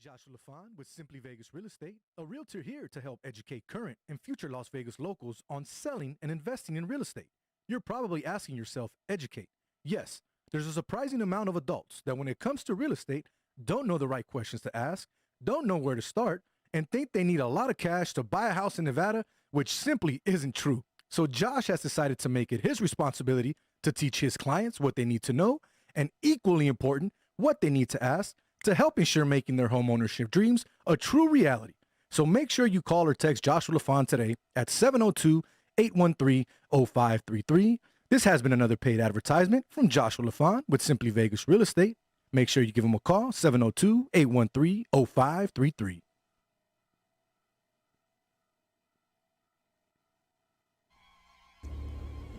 Joshua LaFon with Simply Vegas Real Estate, a realtor here to help educate current and future Las Vegas locals on selling and investing in real estate. You're probably asking yourself, educate. Yes, there's a surprising amount of adults that when it comes to real estate, don't know the right questions to ask, don't know where to start, and think they need a lot of cash to buy a house in Nevada, which simply isn't true. So Josh has decided to make it his responsibility to teach his clients what they need to know, and equally important, what they need to ask to help ensure making their home ownership dreams a true reality. So make sure you call or text Joshua LaFon today at 702-813-0533. This has been another paid advertisement from Joshua LaFon with Simply Vegas Real Estate. Make sure you give him a call, 702-813-0533.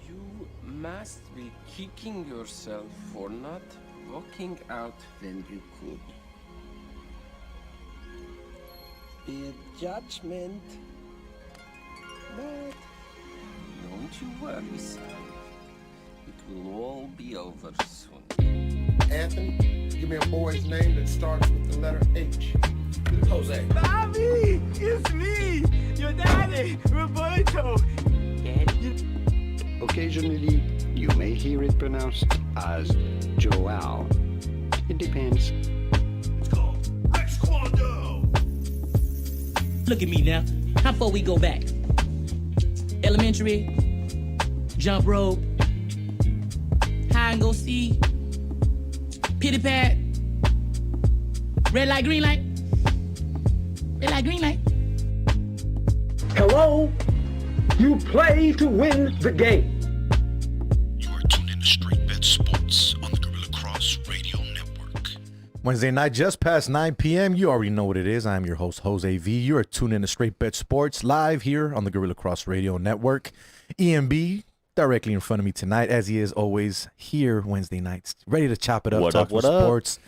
You must be kicking yourself for not walking out when you could. Bad judgment. But don't you worry, son. It will all be over soon. Anthony, give me a boy's name that starts with the letter H. Jose. Bobby! It's me! Your daddy, Roberto! Daddy? Occasionally, you may hear it pronounced as Joao. It depends. It's called Rex Kwando. Look at me now. How far we go back? Elementary, jump rope, hide and go see, pity pat, red light, green light, red light, green light. Hello? You play to win the game. You are tuned in to Straight Bet Sports on the Gorilla Cross Radio Network. Wednesday night, just past 9 p.m. You already know what it is. I'm your host, Jose V. You are tuned in to Straight Bet Sports live here on the Gorilla Cross Radio Network. EMB directly in front of me tonight, as he is always here Wednesday nights, ready to chop it up, talking sports,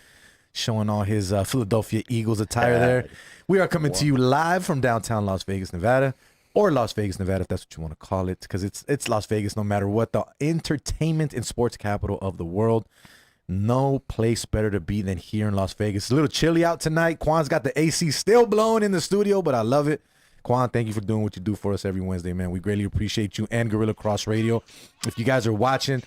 showing all his Philadelphia Eagles attire there. We are coming to you live from downtown Las Vegas, Nevada, or Las Vegas, Nevada, if that's what you want to call it, because it's Las Vegas no matter what, the entertainment and sports capital of the world. No place better to be than here in Las Vegas. It's a little chilly out tonight. Quan's got the AC still blowing in the studio, but I love it. Quan, thank you for doing what you do for us every Wednesday, man. We greatly appreciate you and Gorilla Cross Radio. If you guys are watching,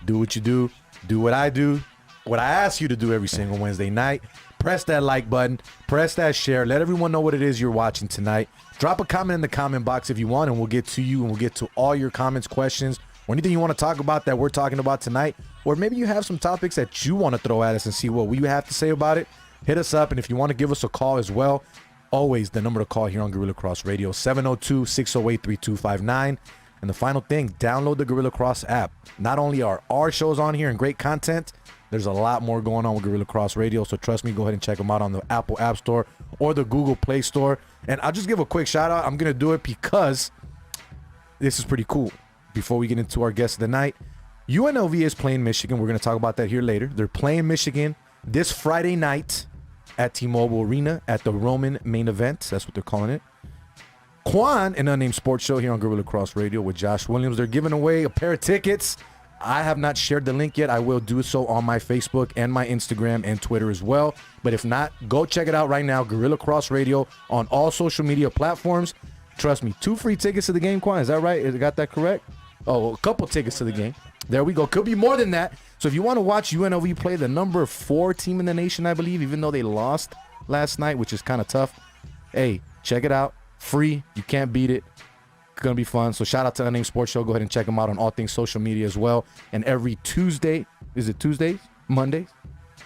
do what you do what I do, what I ask you to do every single Wednesday night. Press that like button, press that share, let everyone know what it is you're watching tonight. Drop a comment in the comment box if you want, and we'll get to you, and we'll get to all your comments, questions, or anything you want to talk about that we're talking about tonight. Or maybe you have some topics that you want to throw at us and see what we have to say about it. Hit us up, and if you want to give us a call as well, always the number to call here on Gorilla Cross Radio, 702-608-3259. And the final thing, download the Gorilla Cross app. Not only are our shows on here and great content, there's a lot more going on with Gorilla Cross Radio, so trust me, go ahead and check them out on the Apple App Store or the Google Play Store. And I'll just give a quick shout out. I'm going to do it because this is pretty cool. Before we get into our guest of the night, UNLV is playing Michigan. We're going to talk about that here later. They're playing Michigan this Friday night at T-Mobile Arena at the Roman main event. That's what they're calling it. Quan, an Unnamed Sports Show here on Gorilla Cross Radio with Josh Williams. They're giving away a pair of tickets. I have not shared the link yet. I will do so on my Facebook and my Instagram and Twitter as well. But if not, go check it out right now. Gorilla Cross Radio on all social media platforms. Trust me, 2 free tickets to the game, Quan. Is that right? I got that correct? Oh, a couple tickets to the game. There we go. Could be more than that. So if you want to watch UNLV play the number 4 team in the nation, I believe, even though they lost last night, which is kind of tough, hey, check it out. Free. You can't beat it. It's going to be fun. So shout out to Unnamed Sports Show. Go ahead and check them out on all things social media as well. And every Tuesday, is it Tuesdays? Mondays?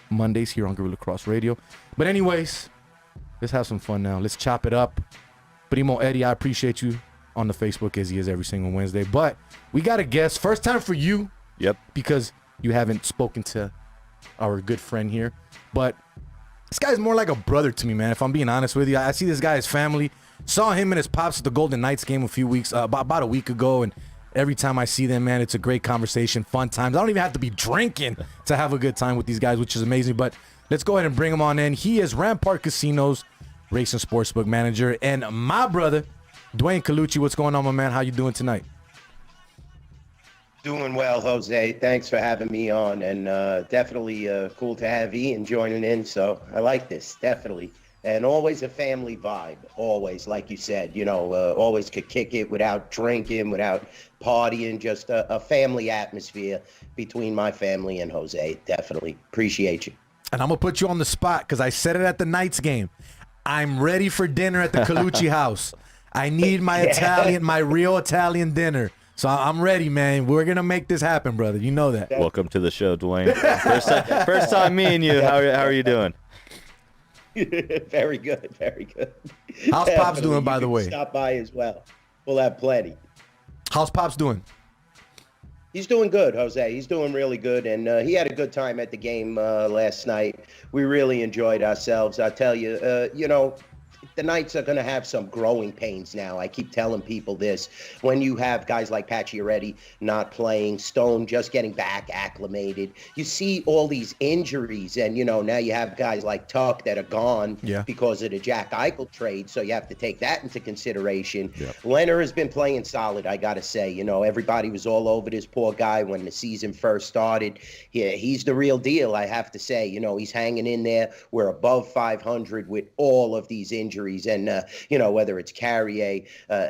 Mondays here on Gorilla Cross Radio. But anyways, let's have some fun now. Let's chop it up. Primo Eddie, I appreciate you on the Facebook as he is every single Wednesday. But we got a guest. First time for you. Yep. Because you haven't spoken to our good friend here. But this guy's more like a brother to me, man, if I'm being honest with you. I see this guy as family. Saw him and his pops at the Golden Knights game about a week ago, and every time I see them, man, it's a great conversation, fun times. I don't even have to be drinking to have a good time with these guys, which is amazing. But let's go ahead and bring him on in. He is Rampart Casino's race and sportsbook manager, and my brother, Dwayne Colucci. What's going on, my man? How you doing tonight? Doing well, Jose. Thanks for having me on, and definitely cool to have Ian joining in. So I like this, definitely. and always a family vibe. Always, like you said, always could kick it without drinking, without partying. Just a family atmosphere between my family and Jose. Definitely appreciate you. And I'm gonna put you on the spot because I said it at the Knights game. I'm ready for dinner at the Colucci house. I need my my real Italian dinner. So I'm ready, man. We're gonna make this happen, brother. You know that. Welcome to the show, Dwayne. First time me and you. How are you doing? Very good, very good. How's Pops doing, by the way? Stop by as well. We'll have plenty. How's Pops doing? He's doing good, Jose. He's doing really good, and he had a good time at the game last night. We really enjoyed ourselves. I tell you, the Knights are going to have some growing pains now. I keep telling people this. When you have guys like Pacioretty not playing, Stone just getting back acclimated, you see all these injuries, and, now you have guys like Tuck that are gone because of the Jack Eichel trade, so you have to take that into consideration. Leonard has been playing solid, I got to say. Everybody was all over this poor guy when the season first started. He's the real deal, I have to say. He's hanging in there. We're above 500 with all of these injuries. And, whether it's Carrier,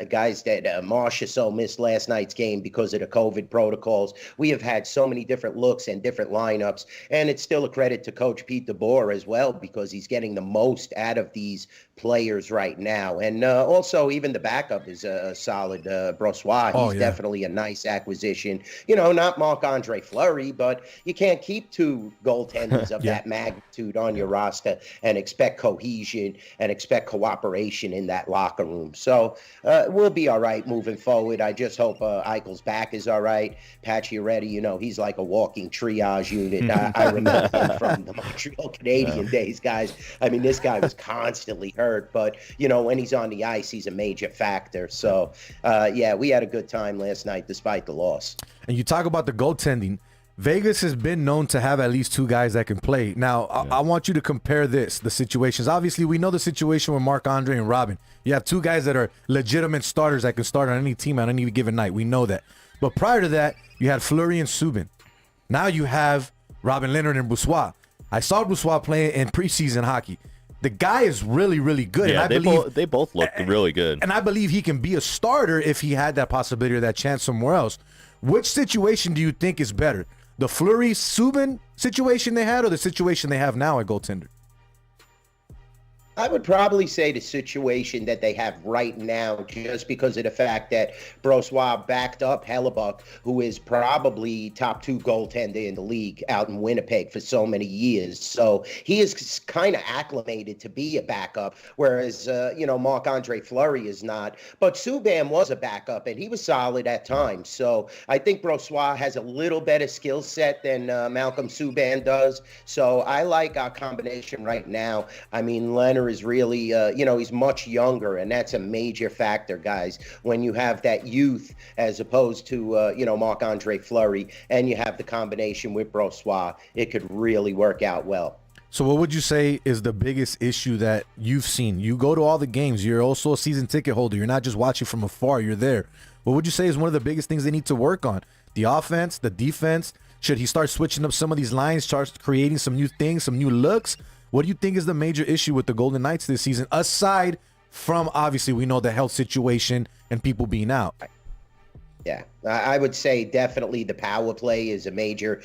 guys that Marchessault missed last night's game because of the COVID protocols. We have had so many different looks and different lineups. And it's still a credit to Coach Pete DeBoer as well, because he's getting the most out of these players right now. And also, even the backup is a solid Brossoit. He's definitely a nice acquisition. Not Marc-Andre Fleury, but you can't keep two goaltenders of that magnitude on your roster and expect cohesion and expect cooperation in that locker room. So we'll be all right moving forward. I just hope Eichel's back is all right. Pacioretty, he's like a walking triage unit. I remember him from the Montreal Canadian days, guys. I mean, this guy was constantly hurt, but, when he's on the ice, he's a major factor. So, we had a good time last night despite the loss. And you talk about the goaltending. Vegas has been known to have at least two guys that can play. Now, I want you to compare the situations. Obviously, we know the situation with Marc-Andre and Robin. You have two guys that are legitimate starters that can start on any team on any given night. We know that. But prior to that, you had Fleury and Subban. Now you have Robin Leonard and Brossoit. I saw Brossoit playing in preseason hockey. The guy is really, really good. Yeah, and they both look really good. And I believe he can be a starter if he had that possibility or that chance somewhere else. Which situation do you think is better? The Fleury-Subban situation they had or the situation they have now at goaltender? I would probably say the situation that they have right now, just because of the fact that Brossoit backed up Hellebuck, who is probably top two goaltender in the league out in Winnipeg for so many years. So he is kind of acclimated to be a backup, whereas, Marc-Andre Fleury is not. But Subban was a backup, and he was solid at times. So I think Brossoit has a little better skill set than Malcolm Subban does. So I like our combination right now. I mean, Leonard is really, he's much younger, and that's a major factor, guys. When you have that youth as opposed to, Marc-Andre Fleury, and you have the combination with Brossoit, it could really work out well. So what would you say is the biggest issue that you've seen? You go to all the games. You're also a season ticket holder. You're not just watching from afar. You're there. What would you say is one of the biggest things they need to work on? The offense, the defense? Should he start switching up some of these lines, start creating some new things, some new looks? What do you think is the major issue with the Golden Knights this season, aside from, obviously, we know the health situation and people being out? Yeah, I would say definitely the power play is a major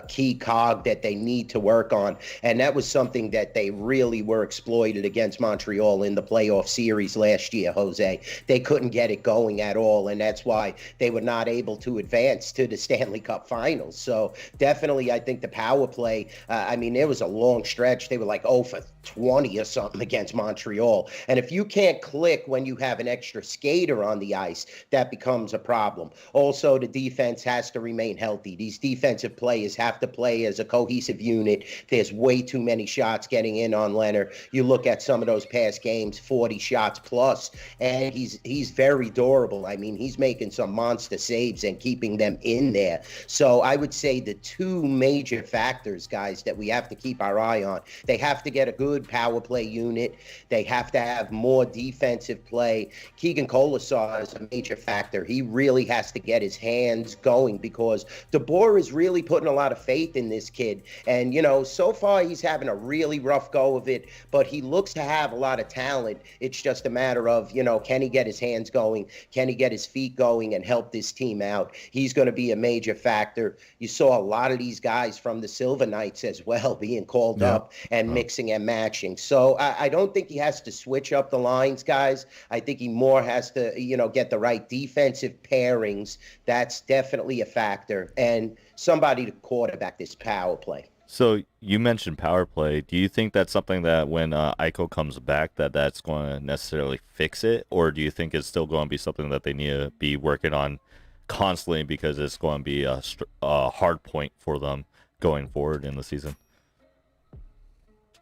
key cog that they need to work on. And that was something that they really were exploited against Montreal in the playoff series last year, Jose. They couldn't get it going at all, and that's why they were not able to advance to the Stanley Cup Finals. So definitely, I think the power play, there was a long stretch. They were like 0 for 20 or something against Montreal. And if you can't click when you have an extra skater on the ice, that becomes a problem. Also, the defense has to remain healthy. These defensive players have to play as a cohesive unit. There's way too many shots getting in on Leonard. You look at some of those past games, 40 shots plus, and he's very durable. I mean, he's making some monster saves and keeping them in there. So I would say the two major factors, guys, that we have to keep our eye on, they have to get a good good power play unit. They have to have more defensive play. Keegan Colasar is a major factor. He really has to get his hands going because DeBoer is really putting a lot of faith in this kid. And, so far he's having a really rough go of it, but he looks to have a lot of talent. It's just a matter of, can he get his hands going? Can he get his feet going and help this team out? He's going to be a major factor. You saw a lot of these guys from the Silver Knights as well being called up and mixing and matching. So I don't think he has to switch up the lines, guys. I think he more has to, get the right defensive pairings. That's definitely a factor. And somebody to quarterback this power play. So you mentioned power play. Do you think that's something that when Eichel comes back that's going to necessarily fix it? Or do you think it's still going to be something that they need to be working on constantly because it's going to be a hard point for them going forward in the season?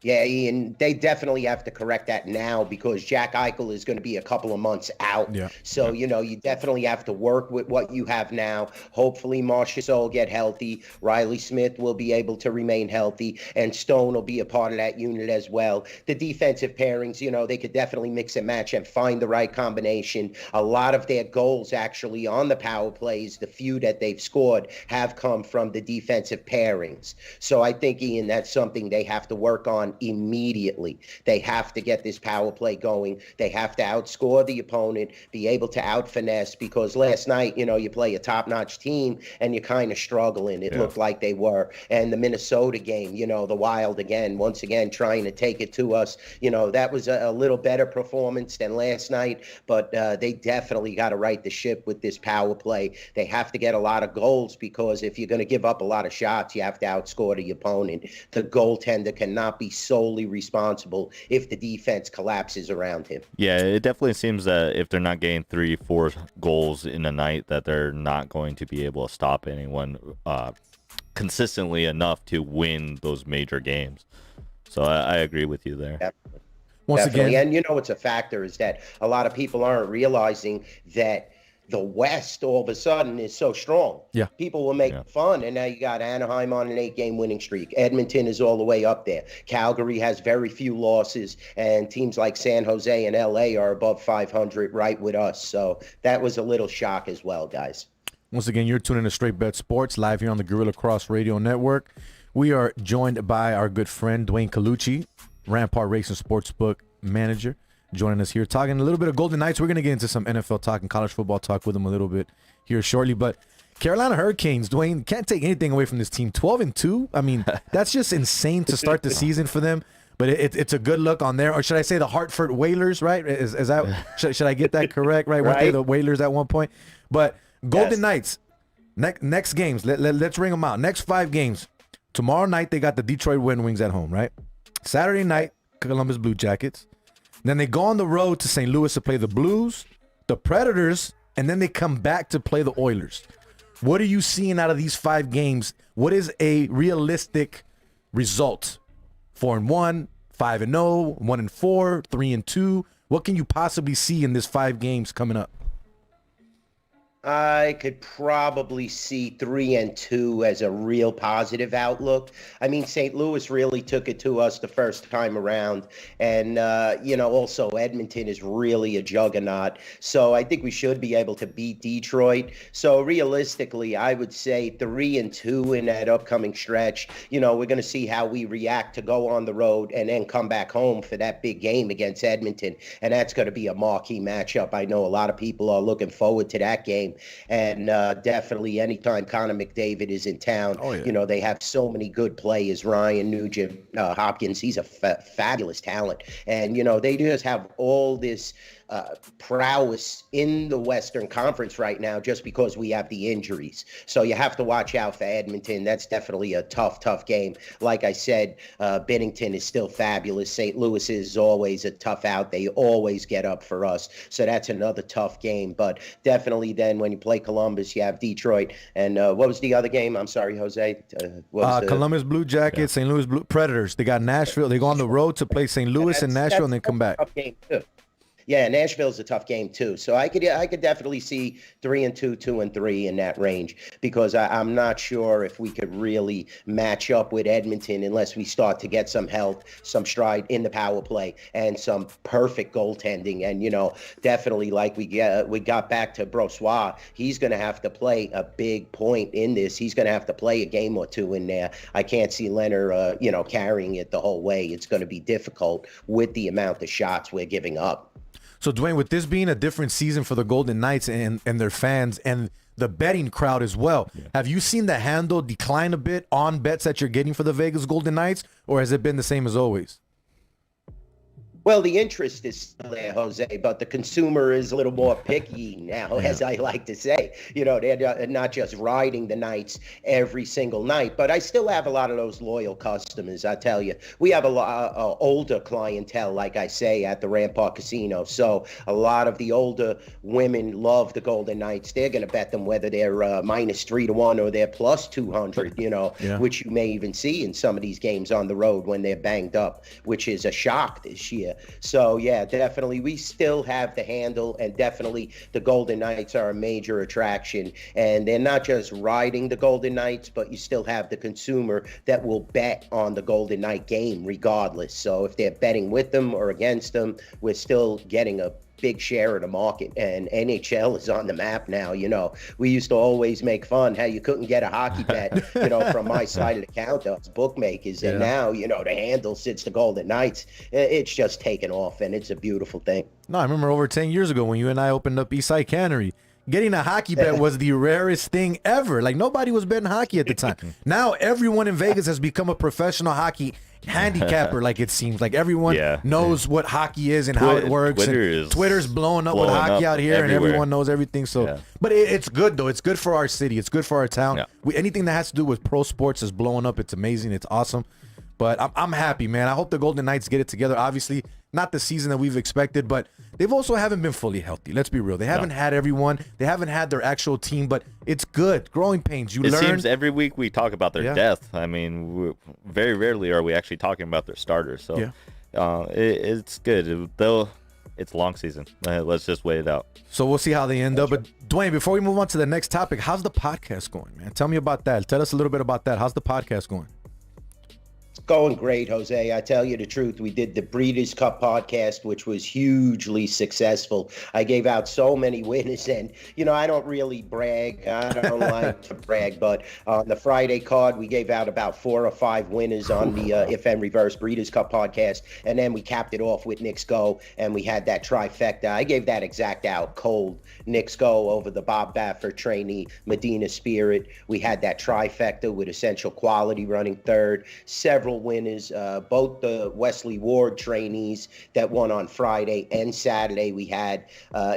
Yeah, Ian, they definitely have to correct that now because Jack Eichel is going to be a couple of months out. Yeah. So, you definitely have to work with what you have now. Hopefully, Marchessault will get healthy. Riley Smith will be able to remain healthy, and Stone will be a part of that unit as well. The defensive pairings, they could definitely mix and match and find the right combination. A lot of their goals actually on the power plays, the few that they've scored, have come from the defensive pairings. So I think, Ian, that's something they have to work on immediately. They have to get this power play going. They have to outscore the opponent, be able to out-finesse, because last night, you play a top-notch team and you're kind of struggling. It looked like they were. And the Minnesota game, the Wild once again, trying to take it to us. That was a little better performance than last night, but they definitely got to right the ship with this power play. They have to get a lot of goals because if you're going to give up a lot of shots, you have to outscore the opponent. The goaltender cannot be solely responsible if the defense collapses around him. Yeah, it definitely seems that if they're not getting 3-4 goals in a night, that they're not going to be able to stop anyone consistently enough to win those major games. So I agree with you there. Definitely. Once Definitely. again, And what's a factor is that a lot of people aren't realizing that the West all of a sudden is so strong. Yeah. People will make fun, and now you got Anaheim on an 8-game winning streak. Edmonton is all the way up there. Calgary has very few losses, and teams like San Jose and LA are above 500 right with us. So that was a little shock as well, guys. Once again, you're tuning to Straight Bet Sports live here on the Gorilla Cross Radio Network. We are joined by our good friend Dwayne Colucci, Rampart Racing Sportsbook manager, joining us here, talking a little bit of Golden Knights. We're going to get into some NFL talk and college football talk with him a little bit here shortly. But Carolina Hurricanes, Dwayne, can't take anything away from this team. 12-2. I mean, that's just insane to start the season for them. But it's a good look on there. Or should I say the Hartford Whalers, right? Is that should I get that correct, right? Weren't they the Whalers at one point? But Golden Knights, next games, let's ring them out. Next 5 games. Tomorrow night, they got the Detroit Red Wings at home, right? Saturday night, Columbus Blue Jackets. Then they go on the road to St. Louis to play the Blues, the Predators, and then they come back to play the Oilers. What are you seeing out of these 5 games? What is a realistic result? 4-1, 5-0, 1-4, 3-2. What can you possibly see in this 5 games coming up? I could probably see 3-2 as a real positive outlook. I mean, St. Louis really took it to us the first time around. And, also Edmonton is really a juggernaut. So I think we should be able to beat Detroit. So realistically, I would say 3-2 in that upcoming stretch. We're going to see how we react to go on the road and then come back home for that big game against Edmonton. And that's going to be a marquee matchup. I know a lot of people are looking forward to that game. And definitely anytime Connor McDavid is in town, they have so many good players. Ryan Nugent Hopkins, he's a fabulous talent. And, they just have all this prowess in the Western Conference right now just because we have the injuries. So you have to watch out for Edmonton. That's definitely a tough game. Like I said, Bennington is still fabulous. St. Louis is always a tough out. They always get up for us. So that's another tough game. But definitely then when you play Columbus, you have Detroit. And what was the other game? I'm sorry, Jose. Columbus Blue Jackets, St. Louis Blue Predators. They got Nashville. They go on the road to play St. Louis and Nashville and then come back. Tough game too. Yeah, Nashville's a tough game too. So I could definitely see 3-2, 2-3 in that range, because I'm not sure if we could really match up with Edmonton unless we start to get some health, some stride in the power play, and some perfect goaltending. And definitely, like we got back to Brossois, he's going to have to play a big point in this. He's going to have to play a game or two in there. I can't see Leonard, carrying it the whole way. It's going to be difficult with the amount of shots we're giving up. So, Dwayne, with this being a different season for the Golden Knights and their fans and the betting crowd as well, have you seen the handle decline a bit on bets that you're getting for the Vegas Golden Knights, or has it been the same as always? Well, the interest is still there, Jose, but the consumer is a little more picky now, as I like to say. They're not just riding the Knights every single night, but I still have a lot of those loyal customers, I tell you. We have a lot of older clientele, like I say, at the Rampart Casino. So a lot of the older women love the Golden Knights. They're going to bet them whether they're -3-1 or they're plus 200, which you may even see in some of these games on the road when they're banged up, which is a shock this year. So, yeah, definitely we still have the handle, and definitely the Golden Knights are a major attraction. And they're not just riding the Golden Knights, but you still have the consumer that will bet on the Golden Knight game regardless. So if they're betting with them or against them, we're still getting a big share of the market. And NHL is on the map now. We used to always make fun how you couldn't get a hockey bet, from my side of the counter, it's bookmakers. And now, the handle sits the Golden Knights. It's just taken off, and it's a beautiful thing. No, I remember over 10 years ago when you and I opened up Eastside Cannery, getting a hockey bet was the rarest thing ever. Like, nobody was betting hockey at the time. Now everyone in Vegas has become a professional hockey handicapper, like it seems. Like everyone knows what hockey is and how it works. Twitter's blowing up with hockey out here, everywhere. And everyone knows everything. So, but it's good though. It's good for our city. It's good for our town. Anything that has to do with pro sports is blowing up. It's amazing. It's awesome. But I'm happy, man. I hope the Golden Knights get it together. Obviously, not the season that we've expected, but they've also haven't been fully healthy. Let's be real. They haven't had everyone. They haven't had their actual team, but it's good. Growing pains. It seems every week we talk about their depth. I mean, very rarely are we actually talking about their starters. So it's good. It's a long season. Let's just wait it out. So we'll see how they end up. But Dwayne, before we move on to the next topic, how's the podcast going, man? Tell me about that. Tell us a little bit about that. How's the podcast going? Going great, Jose. I tell you the truth. We did the Breeders' Cup podcast, which was hugely successful. I gave out so many winners, and, I don't really brag. I don't like to brag, but on the Friday card, we gave out about 4 or 5 winners on the If and Reverse Breeders' Cup podcast, and then we capped it off with Knicks Go, and we had that trifecta. I gave that exact out cold. Knicks Go over the Bob Baffert trainee, Medina Spirit. We had that trifecta with Essential Quality running third. Several winners, both the Wesley Ward trainees that won on Friday and Saturday. We had,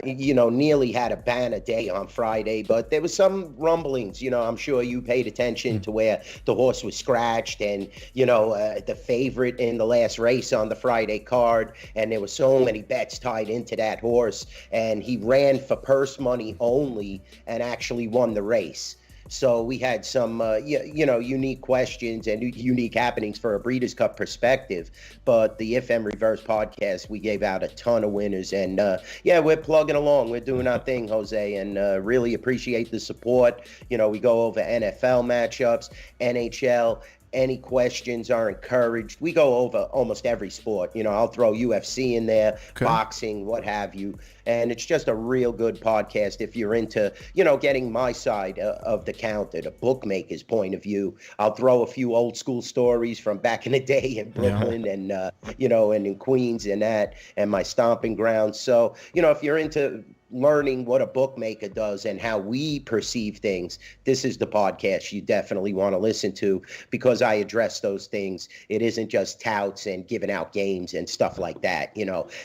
nearly had a banner day on Friday, but there was some rumblings. I'm sure you paid attention to where the horse was scratched and, the favorite in the last race on the Friday card. And there were so many bets tied into that horse, and he ran for purse money only and actually won the race. So we had some, unique questions and unique happenings for a Breeders' Cup perspective. But the If and Reverse podcast, we gave out a ton of winners. And, we're plugging along. We're doing our thing, Jose, and really appreciate the support. We go over NFL matchups, NHL. Any questions are encouraged. We go over almost every sport. I'll throw UFC in there, boxing, what have you. And it's just a real good podcast if you're into, getting my side of the counter, the bookmaker's point of view. I'll throw a few old school stories from back in the day in Brooklyn and, and in Queens and that, and my stomping grounds. So, if you're into learning what a bookmaker does and how we perceive things, this is the podcast you definitely want to listen to, because I address those things. It isn't just touts and giving out games and stuff like that.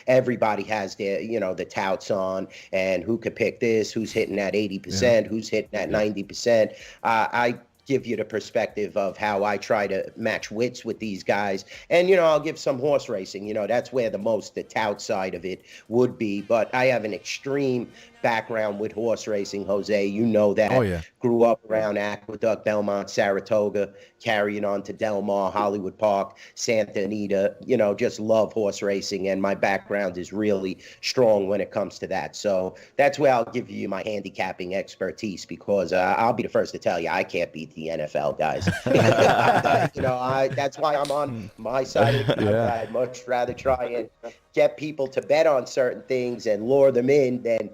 Everybody has their, the touts on and who could pick this, who's hitting that 80%, who's hitting that 90%. I give you the perspective of how I try to match wits with these guys. And, I'll give some horse racing. That's where the tout side of it would be. But I have an extreme background with horse racing, Jose. You know that. Oh, yeah. Grew up around Aqueduct, Belmont, Saratoga, carrying on to Del Mar, Hollywood Park, Santa Anita. Just love horse racing, and my background is really strong when it comes to that. So that's where I'll give you my handicapping expertise, because I'll be the first to tell you I can't beat the NFL guys. That's why I'm on my side of the counter. Yeah. I'd much rather try and get people to bet on certain things and lure them in than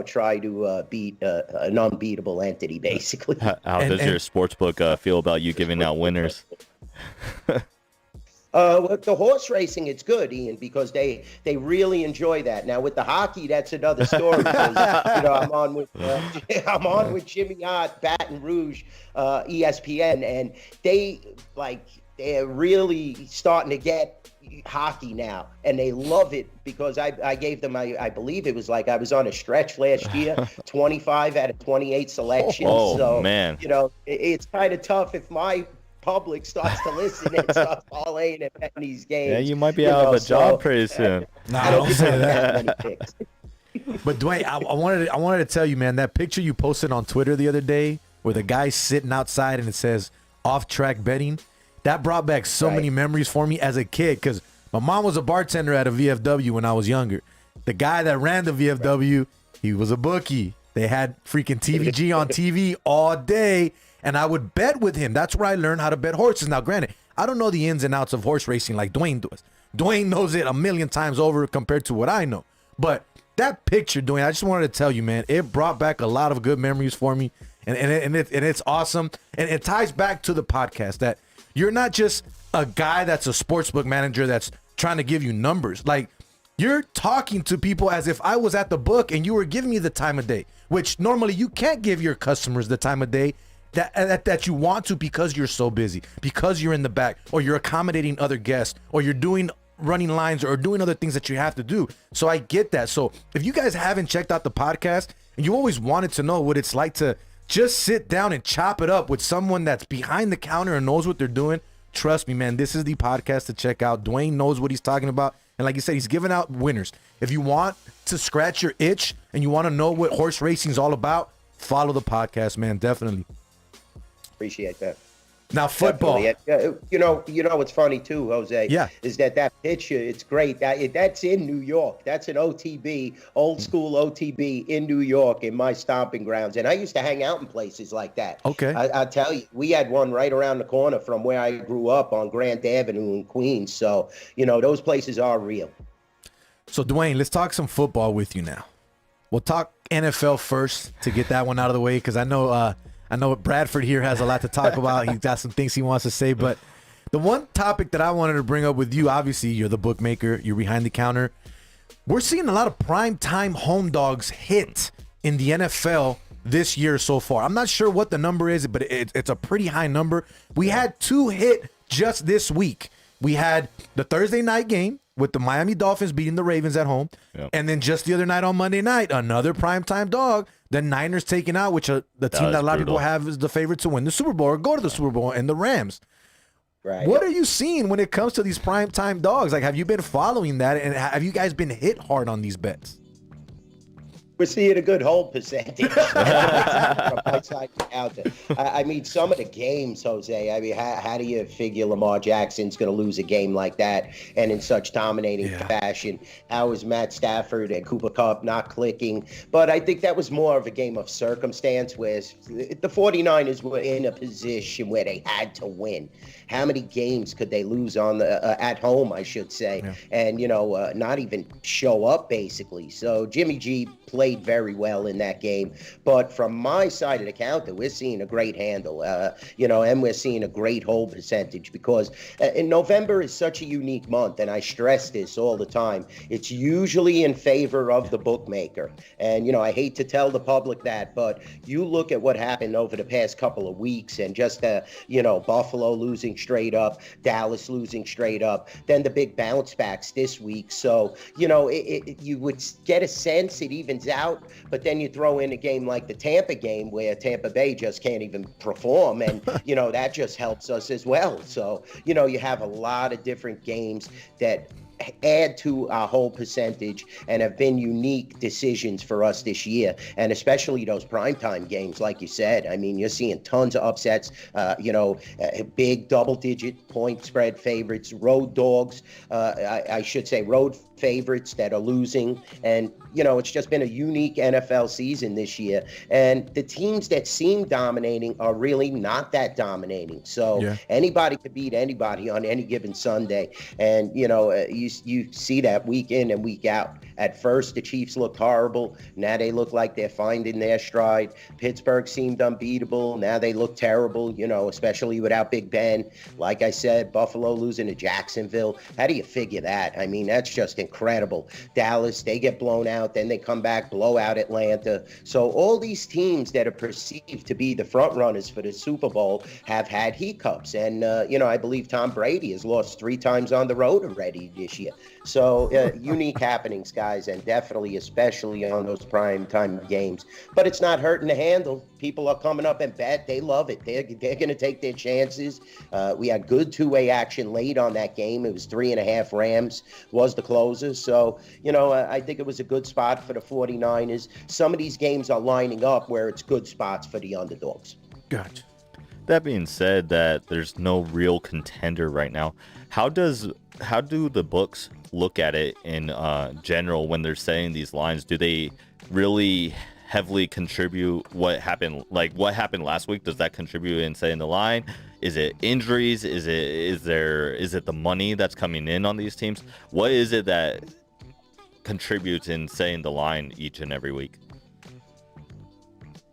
try to beat an unbeatable entity, basically. How does your sportsbook feel about you giving out winners? With the horse racing, it's good, Ian, because they really enjoy that. Now with the hockey, that's another story. Because, I'm on with Jimmy Ott, Baton Rouge, ESPN, and they're really starting to get hockey now, and they love it, because I gave them, I believe it was like I was on a stretch last year, 25 out of 28 selections. Oh, so man. It's kind of tough if my public starts to listen and starts parlaying and betting these games. Yeah, you might be out of a job pretty soon. I don't say that many picks. But Dwayne, I wanted to tell you, man, that picture you posted on Twitter the other day where the guy's sitting outside and it says off-track betting, that brought back so many memories for me as a kid, because my mom was a bartender at a VFW when I was younger. The guy that ran the VFW, he was a bookie. They had freaking TVG on TV all day, and I would bet with him. That's where I learned how to bet horses. Now, granted, I don't know the ins and outs of horse racing like Dwayne does. Dwayne knows it a million times over compared to what I know. But that picture, Dwayne, I just wanted to tell you, man, it brought back a lot of good memories for me, and it's awesome. And it ties back to the podcast that you're not just a guy that's a sportsbook manager that's trying to give you numbers. Like, you're talking to people as if I was at the book and you were giving me the time of day, which normally you can't give your customers the time of day that you want to, because you're so busy, because you're in the back, or you're accommodating other guests, or you're doing running lines or doing other things that you have to do. So I get that. So if you guys haven't checked out the podcast and you always wanted to know what it's like to just sit down and chop it up with someone that's behind the counter and knows what they're doing, trust me, man, this is the podcast to check out. Dwayne knows what he's talking about. And like you said, he's giving out winners. If you want to scratch your itch and you want to know what horse racing is all about, follow the podcast, man. Definitely. Appreciate that. Now football. You know what's funny too, Jose? Yeah. Is that picture? It's great. That's in New York. That's an OTB, old school OTB in New York, in my stomping grounds. And I used to hang out in places like that. Okay. I tell you, we had one right around the corner from where I grew up on Grant Avenue in Queens. So those places are real. So Dwayne, let's talk some football with you now. We'll talk NFL first to get that one out of the way, because I know Bradford here has a lot to talk about. He's got some things he wants to say. But the one topic that I wanted to bring up with you, obviously, you're the bookmaker. You're behind the counter. We're seeing a lot of primetime home dogs hit in the NFL this year so far. I'm not sure what the number is, but it's a pretty high number. We had 2 hit just this week. We had the Thursday night game with the Miami Dolphins beating the Ravens at home. Yep. And then just the other night on Monday night, another primetime dog, the Niners taking out, which the team that a lot of people have is the favorite to win the Super Bowl or go to the Super Bowl, and the Rams. Right. What are you seeing when it comes to these primetime dogs? Like, have you been following that, and have you guys been hit hard on these bets? We're seeing a good hold percentage. I mean, some of the games, Jose, I mean, how do you figure Lamar Jackson's going to lose a game like that and in such dominating fashion? How is Matt Stafford and Cooper Kupp not clicking? But I think that was more of a game of circumstance, where the 49ers were in a position where they had to win. How many games could they lose on at home, I should say, and, not even show up, basically? So Jimmy G played very well in that game. But from my side of the counter, we're seeing a great handle, and we're seeing a great hold percentage, because in November is such a unique month, and I stress this all the time. It's usually in favor of the bookmaker. And, I hate to tell the public that, but you look at what happened over the past couple of weeks, and just, Buffalo losing straight up, Dallas losing straight up, then the big bounce backs this week. So, you would get a sense it evens out, but then you throw in a game like the Tampa game, where Tampa Bay just can't even perform, and that just helps us as well. So you have a lot of different games that add to our whole percentage and have been unique decisions for us this year, and especially those primetime games, like you said. I mean, you're seeing tons of upsets, big double-digit point spread favorites, road dogs, I should say road favorites that are losing. And, it's just been a unique NFL season this year. And the teams that seem dominating are really not that dominating. So anybody could beat anybody on any given Sunday. And, you see that week in and week out. At first, the Chiefs looked horrible. Now they look like they're finding their stride. Pittsburgh seemed unbeatable. Now they look terrible, especially without Big Ben. Like I said, Buffalo losing to Jacksonville. How do you figure that? I mean, that's just incredible. Dallas, they get blown out. Then they come back, blow out Atlanta. So all these teams that are perceived to be the front runners for the Super Bowl have had hiccups. And, I believe Tom Brady has lost 3 times on the road already this year. So unique happenings, guys, and definitely, especially on those prime time games. But it's not hurting to handle. People are coming up and bet. They love it. They're going to take their chances. We had good two-way action late on that game. It was 3.5 Rams was the closer. So, I think it was a good spot for the 49ers. Some of these games are lining up where it's good spots for the underdogs. Gotcha. That being said, that there's no real contender right now. How do the books look at it in general when they're setting these lines? Do they really heavily contribute what happened last week? Does that contribute in setting the line? Is it injuries? Is it the money that's coming in on these teams? What is it that contributes in setting the line each and every week?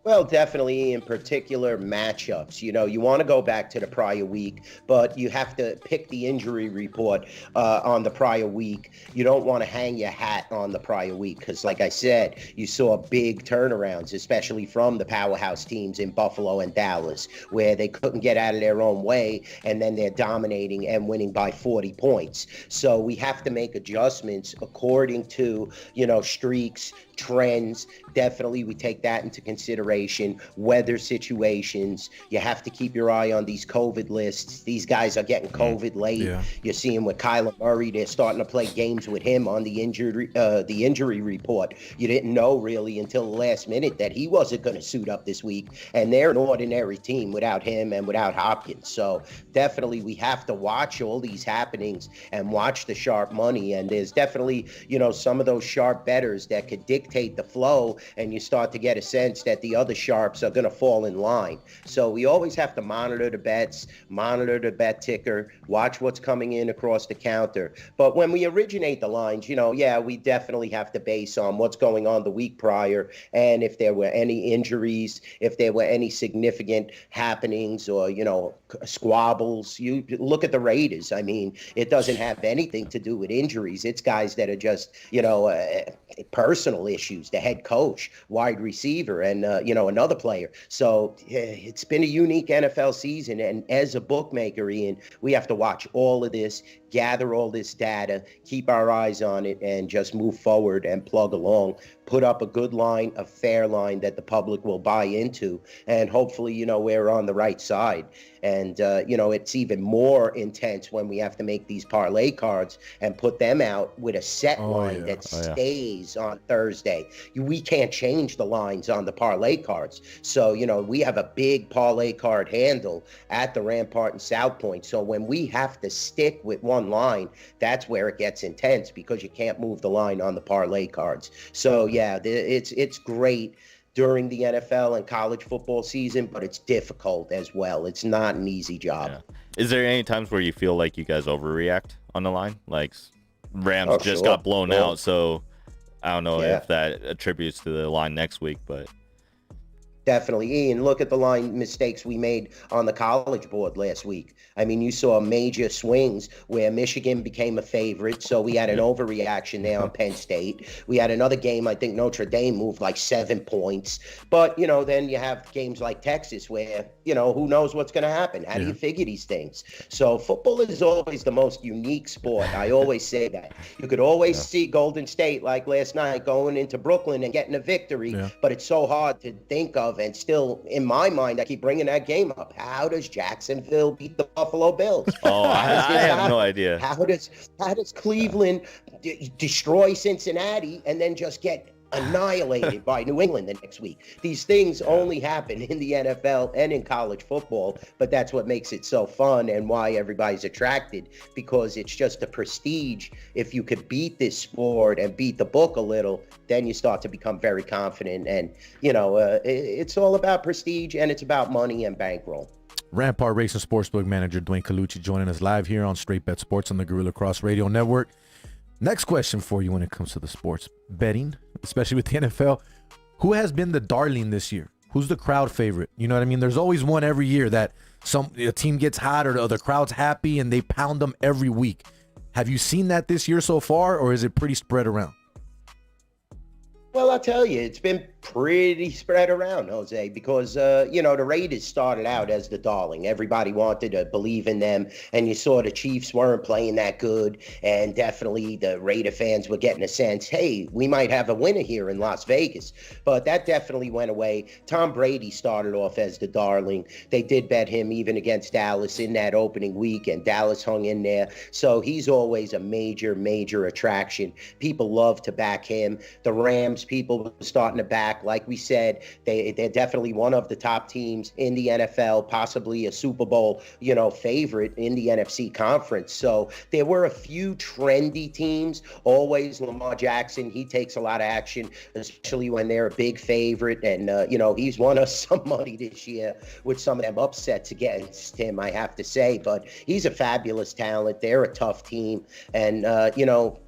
Well, definitely in particular matchups. You want to go back to the prior week, but you have to pick the injury report on the prior week. You don't want to hang your hat on the prior week because, like I said, you saw big turnarounds, especially from the powerhouse teams in Buffalo and Dallas, where they couldn't get out of their own way, and then they're dominating and winning by 40 points. So we have to make adjustments according to, streaks, trends. Definitely we take that into consideration. Weather situations. You have to keep your eye on these COVID lists. These guys are getting COVID late. Yeah. You're seeing with Kyler Murray, they're starting to play games with him on the injury report. You didn't know really until the last minute that he wasn't going to suit up this week. And they're an ordinary team without him and without Hopkins. So definitely we have to watch all these happenings and watch the sharp money. And there's definitely, some of those sharp bettors that could dictate the flow, and you start to get a sense that the other sharps are going to fall in line. So we always have to monitor the bets, monitor the bet ticker, watch what's coming in across the counter. But when we originate the lines, we definitely have to base on what's going on the week prior, and if there were any injuries, if there were any significant happenings or, squabbles. You look at the Raiders. I mean, it doesn't have anything to do with injuries. It's guys that are just, personal issues, the head coach, wide receiver, and, another player. So it's been a unique NFL season. And as a bookmaker, Ian, we have to watch all of this, gather all this data, keep our eyes on it, and just move forward and plug along, put up a good line, a fair line that the public will buy into. And hopefully, we're on the right side. And, it's even more intense when we have to make these parlay cards and put them out with a set line that stays on Thursday. We can't change the lines on the parlay cards. So, we have a big parlay card handle at the Rampart and South Point. So when we have to stick with one line, that's where it gets intense because you can't move the line on the parlay cards. So, it's great during the NFL and college football season, but it's difficult as well. It's not an easy job. Yeah. Is there any times where you feel like you guys overreact on the line? Like Rams just got blown out, so I don't know if that attributes to the line next week, but definitely. Ian, look at the line mistakes we made on the college board last week. I mean, you saw major swings where Michigan became a favorite, so we had an overreaction there on Penn State. We had another game, I think Notre Dame moved like 7 points. But, then you have games like Texas where, who knows what's going to happen? How do you figure these things? So football is always the most unique sport. I always say that. You could always see Golden State like last night going into Brooklyn and getting a victory, but it's so hard to think of of. And still, in my mind, I keep bringing that game up. How does Jacksonville beat the Buffalo Bills? Oh, I have no idea. How does Cleveland destroy Cincinnati and then just get annihilated by New England the next week? These things only happen in the NFL and in college football, but that's what makes it so fun and why everybody's attracted, because it's just a prestige. If you could beat this sport and beat the book a little, then you start to become very confident. And, it's all about prestige, and it's about money and bankroll. Rampart Racing Sportsbook manager Dwayne Colucci joining us live here on Straight Bet Sports on the Gorilla Cross Radio Network. Next question for you when it comes to the sports betting, especially with the NFL. Who has been the darling this year? Who's the crowd favorite? You know what I mean? There's always one every year that a team gets hot or the crowd's happy and they pound them every week. Have you seen that this year so far, or is it pretty spread around? Well, I'll tell you, it's been pretty spread around, Jose, because, the Raiders started out as the darling. Everybody wanted to believe in them, and you saw the Chiefs weren't playing that good, and definitely the Raider fans were getting a sense, hey, we might have a winner here in Las Vegas. But that definitely went away. Tom Brady started off as the darling. They did bet him even against Dallas in that opening week, and Dallas hung in there. So he's always a major, major attraction. People love to back him. The Rams, people were starting to back. Like we said, they're definitely one of the top teams in the NFL, possibly a Super Bowl, favorite in the NFC conference. So there were a few trendy teams. Always Lamar Jackson, he takes a lot of action, especially when they're a big favorite. And, he's won us some money this year with some of them upsets against him, I have to say. But he's a fabulous talent. They're a tough team. And,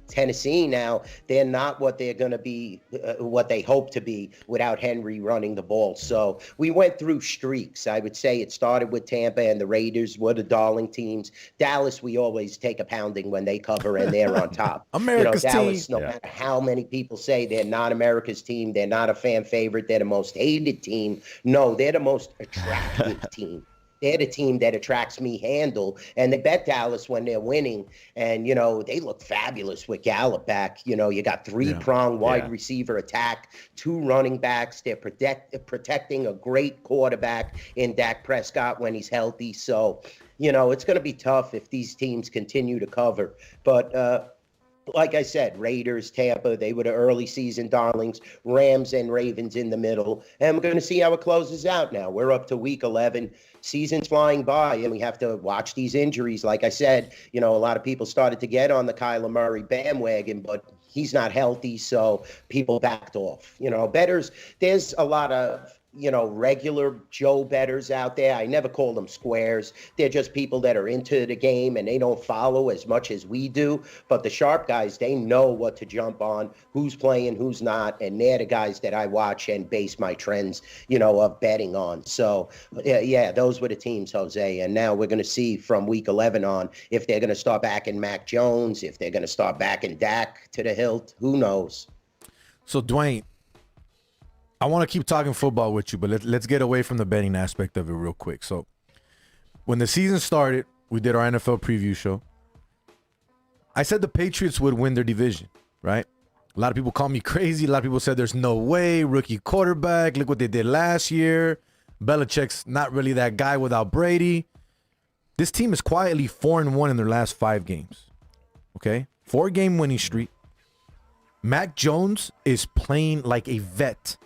Tennessee now, they're not what they're going to be, what they hope to be without Henry running the ball. So we went through streaks. I would say it started with Tampa, and the Raiders were the darling teams. Dallas, we always take a pounding when they cover and they're on top. America's Dallas, team. No matter how many people say they're not America's team, they're not a fan favorite, they're the most hated team. No, they're the most attractive team. They're the team that attracts me handle, and they bet Dallas when they're winning. And, they look fabulous with Gallup back. You got three-prong wide receiver attack, 2 running backs. They're protecting a great quarterback in Dak Prescott when he's healthy. So, it's going to be tough if these teams continue to cover. But, like I said, Raiders, Tampa, they were the early season darlings. Rams and Ravens in the middle. And we're going to see how it closes out now. We're up to week 11. Season's flying by, and we have to watch these injuries. Like I said, a lot of people started to get on the Kyler Murray bandwagon, but he's not healthy, so people backed off. Bettors, there's a lot of regular Joe bettors out there. I never call them squares. They're just people that are into the game and they don't follow as much as we do. But the sharp guys, they know what to jump on, who's playing, who's not. And they're the guys that I watch and base my trends, of betting on. So, yeah, those were the teams, Jose. And now we're going to see from week 11 on if they're going to start backing Mac Jones, if they're going to start backing Dak to the hilt. Who knows? So, Dwayne, I want to keep talking football with you, but let's get away from the betting aspect of it real quick. So when the season started, we did our NFL preview show. I said the Patriots would win their division, right? A lot of people call me crazy. A lot of people said there's no way. Rookie quarterback. Look what they did last year. Belichick's not really that guy without Brady. This team is quietly 4-1 in their last 5 games. Okay? 4-game winning streak. Mac Jones is playing like a vet,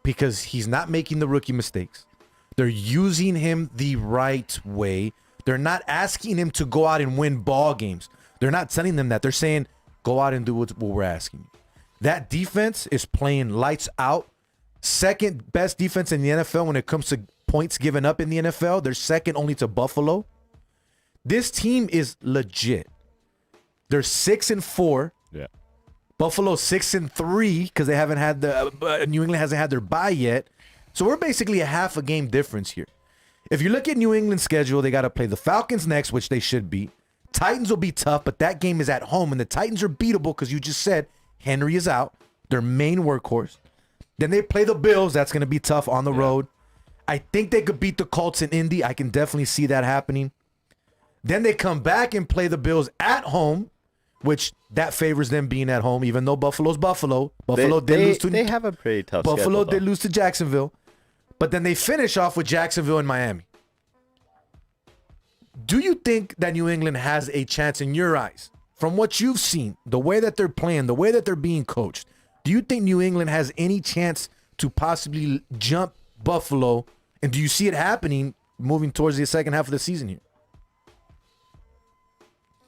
because he's not making the rookie mistakes. They're using him the right way. They're not asking him to go out and win ball games. They're not telling them that. They're saying, go out and do what we're asking you. That defense is playing lights out. Second best defense in the NFL when it comes to points given up in the NFL. They're second only to Buffalo. This team is legit. They're 6-4. Yeah. Buffalo 6-3 because they haven't had New England hasn't had their bye yet. So we're basically a half a game difference here. If you look at New England's schedule, they got to play the Falcons next, which they should beat. Titans will be tough, but that game is at home, and the Titans are beatable because you just said Henry is out, their main workhorse. Then they play the Bills. That's going to be tough on the road. I think they could beat the Colts in Indy. I can definitely see that happening. Then they come back and play the Bills at home, which that favors them being at home, even though Buffalo's Buffalo. Buffalo did lose to They have a pretty tough Buffalo schedule, did lose to Jacksonville. But then they finish off with Jacksonville and Miami. Do you think that New England has a chance in your eyes, from what you've seen, the way that they're playing, the way that they're being coached? Do you think New England has any chance to possibly jump Buffalo? And do you see it happening moving towards the second half of the season here?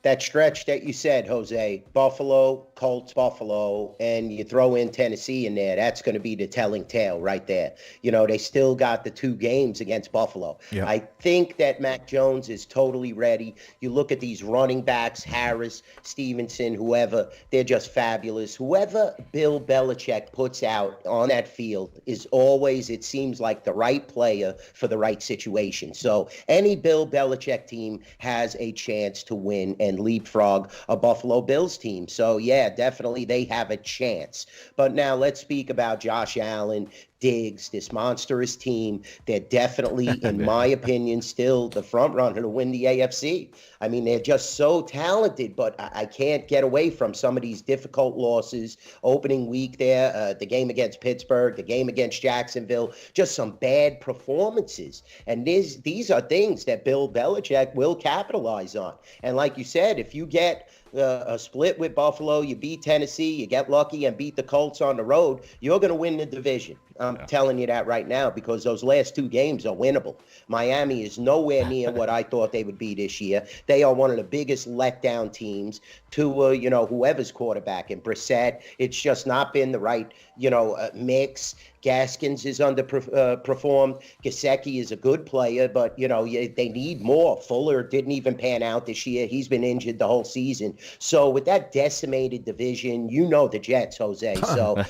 That stretch that you said, Jose, Buffalo, Colts, Buffalo, and you throw in Tennessee in there, that's going to be the telling tale right there. You know, they still got the 2 games against Buffalo. Yep. I think that Mac Jones is totally ready. You look at these running backs, Harris, Stevenson, whoever, they're just fabulous. Whoever Bill Belichick puts out on that field is always, it seems like, the right player for the right situation. So any Bill Belichick team has a chance to win and leapfrog a Buffalo Bills team. So yeah, definitely they have a chance. But now let's speak about Josh Allen, Diggs, this monstrous team. They're definitely, in my opinion, still the front runner to win the AFC. I mean, they're just so talented, but I can't get away from some of these difficult losses. Opening week there, the game against Pittsburgh, the game against Jacksonville, just some bad performances. And these are things that Bill Belichick will capitalize on. And like you said, if you get a split with Buffalo, you beat Tennessee, you get lucky and beat the Colts on the road, you're going to win the division. I'm telling you that right now, because those last 2 games are winnable. Miami is nowhere near what I thought they would be this year. They are one of the biggest letdown teams to, whoever's quarterback. And Brissett, it's just not been the right, mix. Gaskins is underperformed. Gesicki is a good player, but, they need more. Fuller didn't even pan out this year. He's been injured the whole season. So with that decimated division, the Jets, Jose. So,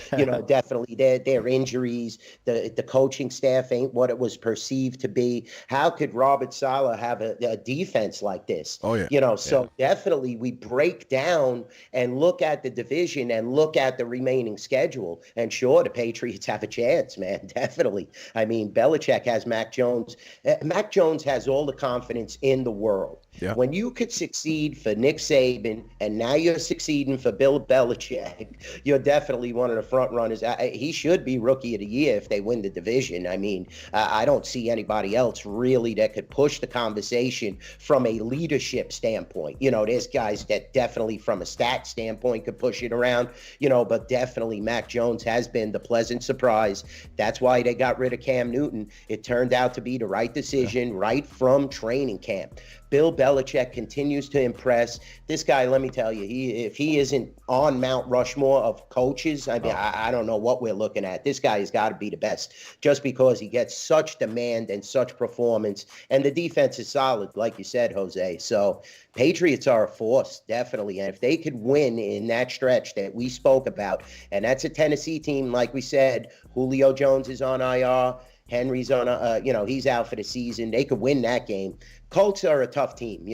definitely their injuries, the coaching staff ain't what it was perceived to be. How could Robert Saleh have a defense like this? Oh, yeah. So definitely we break down and look at the division and look at the remaining schedule. And sure, the Patriots have a chance, man. Definitely. I mean, Belichick has Mac Jones. Mac Jones has all the confidence in the world. Yeah. When you could succeed for Nick Saban and now you're succeeding for Bill Belichick, you're definitely one of the front runners. He should be Rookie of the Year if they win the division. I mean, I don't see anybody else really that could push the conversation from a leadership standpoint. There's guys that definitely from a stat standpoint could push it around, but definitely Mac Jones has been the pleasant surprise. That's why they got rid of Cam Newton. It turned out to be the right decision right from training camp. Bill Belichick continues to impress. This guy, let me tell you, if he isn't on Mount Rushmore of coaches, I mean, I don't know what we're looking at. This guy has got to be the best just because he gets such demand and such performance. And the defense is solid, like you said, Jose. So Patriots are a force, definitely. And if they could win in that stretch that we spoke about, and that's a Tennessee team, like we said, Julio Jones is on IR. Henry's on he's out for the season. They could win that game. Colts are a tough team.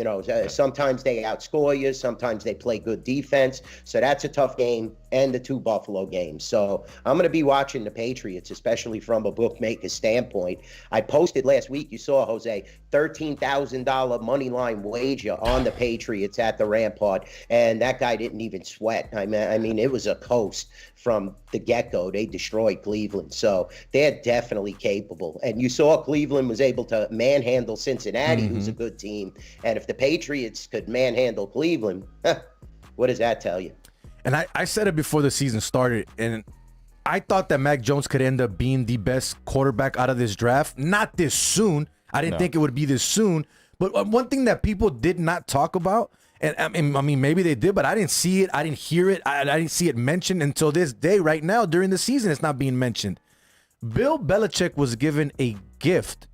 Sometimes they outscore you. Sometimes they play good defense. So that's a tough game, and the 2 Buffalo games. So I'm going to be watching the Patriots, especially from a bookmaker standpoint. I posted last week, you saw, Jose, $13,000 money line wager on the Patriots at the Rampart, and that guy didn't even sweat. I mean, it was a coast from the get-go. They destroyed Cleveland. So they're definitely capable. And you saw Cleveland was able to manhandle Cincinnati, who's a good team. And if the Patriots could manhandle Cleveland, what does that tell you? And I said it before the season started, and I thought that Mac Jones could end up being the best quarterback out of this draft. Not this soon. I didn't think it would be this soon. But one thing that people did not talk about, and I mean, maybe they did, but I didn't see it. I didn't hear it. I didn't see it mentioned until this day right now during the season. It's not being mentioned. Bill Belichick was given a gift.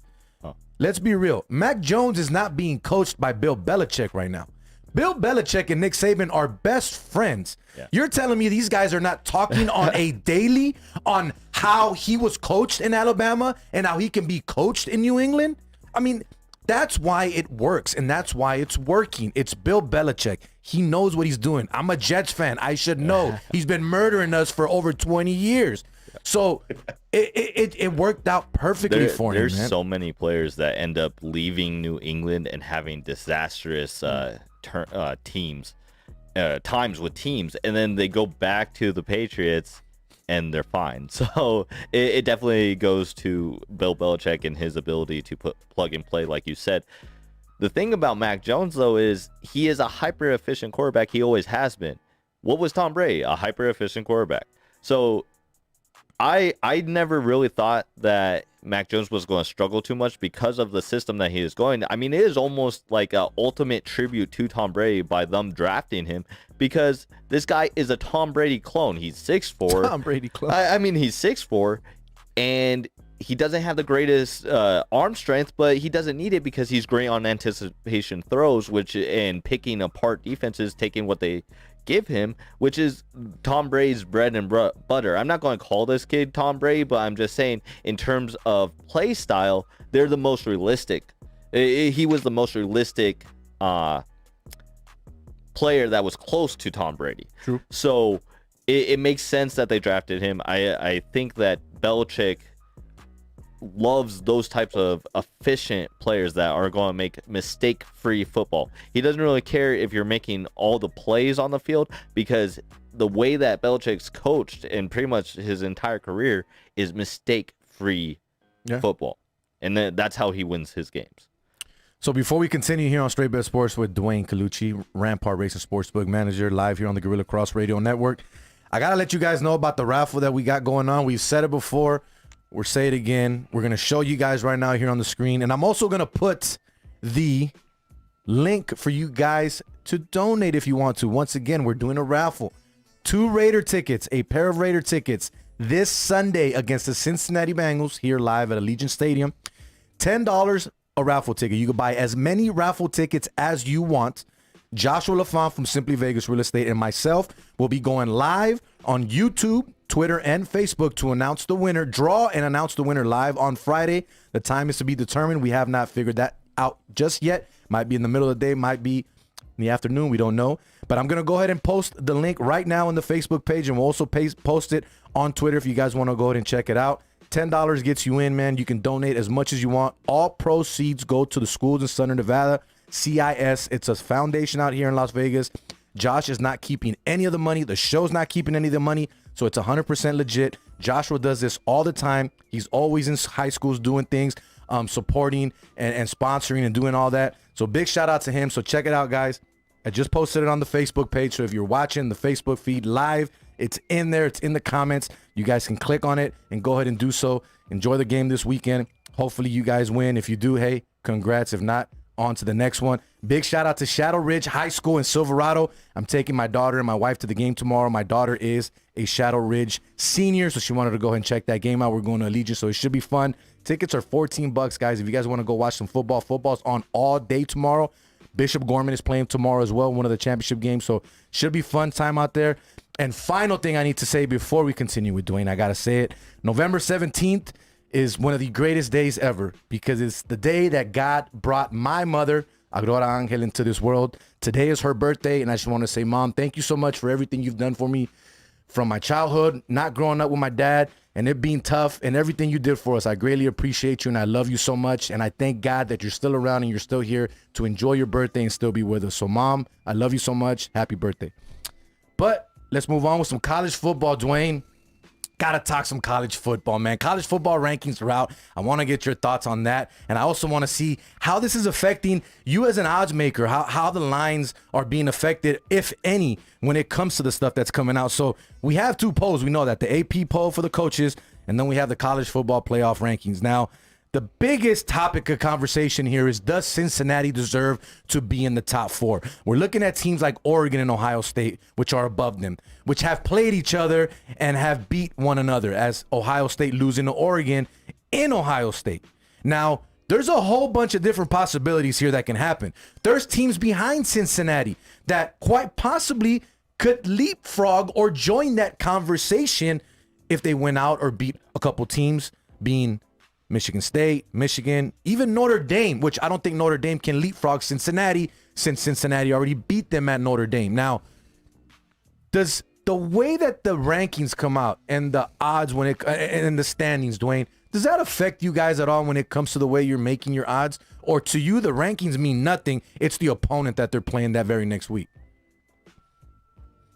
Let's be real. Mac Jones is not being coached by Bill Belichick right now. Bill Belichick and Nick Saban are best friends. Yeah. You're telling me these guys are not talking on a daily on how he was coached in Alabama and how he can be coached in New England? I mean, that's why it works, and that's why it's working. It's Bill Belichick. He knows what he's doing. I'm a Jets fan. I should know. He's been murdering us for over 20 years. So it worked out perfectly for him. There's so many players that end up leaving New England and having disastrous times with teams, and then they go back to the Patriots and they're fine. So it definitely goes to Bill Belichick and his ability to put plug and play, like you said. The thing about Mac Jones, though, is he is a hyper efficient quarterback. He always has been. What was Tom Brady? A hyper efficient quarterback. So I never really thought that Mac Jones was going to struggle too much because of the system that he is going. I mean, it is almost like an ultimate tribute to Tom Brady by them drafting him, because this guy is a Tom Brady clone. He's 6'4". Tom Brady clone. I mean, he's 6'4", and he doesn't have the greatest arm strength, but he doesn't need it because he's great on anticipation throws, and picking apart defenses, taking what they give him, which is Tom Brady's bread and butter. I'm not going to call this kid Tom Brady, but I'm just saying in terms of play style, they're the most realistic. He was the most realistic player that was close to Tom Brady. True. So it makes sense that they drafted him. I think that Belichick loves those types of efficient players that are going to make mistake-free football. He doesn't really care if you're making all the plays on the field, because the way that Belichick's coached and pretty much his entire career is mistake-free football. And that's how he wins his games. So before we continue here on Straight Bet Sports with Dwayne Colucci, Rampart Racing Sportsbook Manager, live here on the Gorilla Cross Radio Network, I got to let you guys know about the raffle that we got going on. We've said it before. We'll say it again. We're going to show you guys right now here on the screen. And I'm also going to put the link for you guys to donate if you want to. Once again, we're doing a raffle. 2 Raider tickets, a pair of Raider tickets this Sunday against the Cincinnati Bengals here live at Allegiant Stadium. $10 a raffle ticket. You can buy as many raffle tickets as you want. Joshua LaFont from Simply Vegas Real Estate and myself will be going live on YouTube, Twitter, and Facebook to announce the winner, draw and announce the winner live on Friday. The time is to be determined. We have not figured that out just yet. Might be in the middle of the day, might be in the afternoon. We don't know. But I'm going to go ahead and post the link right now on the Facebook page, and we'll also post it on Twitter if you guys want to go ahead and check it out. $10 gets you in, man. You can donate as much as you want. All proceeds go to the schools in Southern Nevada, CIS. It's a foundation out here in Las Vegas. Josh is not keeping any of the money. The show's not keeping any of the money. So it's 100% legit. Joshua does this all the time. He's always in high schools doing things, supporting and sponsoring and doing all that. So big shout out to him. So check it out, guys. I just posted it on the Facebook page. So if you're watching the Facebook feed live, it's in there. It's in the comments. You guys can click on it and go ahead and do so. Enjoy the game this weekend. Hopefully you guys win. If you do, hey, congrats. If not, on to the next one. Big shout out to Shadow Ridge High School in Silverado. I'm taking my daughter and my wife to the game tomorrow. My daughter is a Shadow Ridge senior, so she wanted to go ahead and check that game out. We're going to Allegiant, so it should be fun. Tickets are $14, guys. If you guys want to go watch some football, football's on all day tomorrow. Bishop Gorman is playing tomorrow as well, one of the championship games, so should be fun time out there. And final thing I need to say before we continue with Dwayne, I got to say it. November 17th is one of the greatest days ever, because it's the day that God brought my mother, Aurora Angel, into this world. Today is her birthday, and I just want to say, Mom, thank you so much for everything you've done for me from my childhood, not growing up with my dad, and it being tough, and everything you did for us. I greatly appreciate you, and I love you so much, and I thank God that you're still around and you're still here to enjoy your birthday and still be with us. So, Mom, I love you so much. Happy birthday. But let's move on with some college football, Dwayne. Gotta talk some college football, man. College football rankings are out. I want to get your thoughts on that. And I also want to see how this is affecting you as an odds maker, how the lines are being affected, if any, when it comes to the stuff that's coming out. So we have 2 polls. We know that the AP poll for the coaches, and then we have the college football playoff rankings. Now, the biggest topic of conversation here is, does Cincinnati deserve to be in the top 4? We're looking at teams like Oregon and Ohio State, which are above them, which have played each other and have beat one another, as Ohio State losing to Oregon in Ohio State. Now, there's a whole bunch of different possibilities here that can happen. There's teams behind Cincinnati that quite possibly could leapfrog or join that conversation if they win out or beat a couple teams, being Michigan State, Michigan, even Notre Dame, which I don't think Notre Dame can leapfrog Cincinnati, since Cincinnati already beat them at Notre Dame. Now, does the way that the rankings come out and the odds and the standings, Dwayne, does that affect you guys at all when it comes to the way you're making your odds? Or to you, the rankings mean nothing? It's the opponent that they're playing that very next week.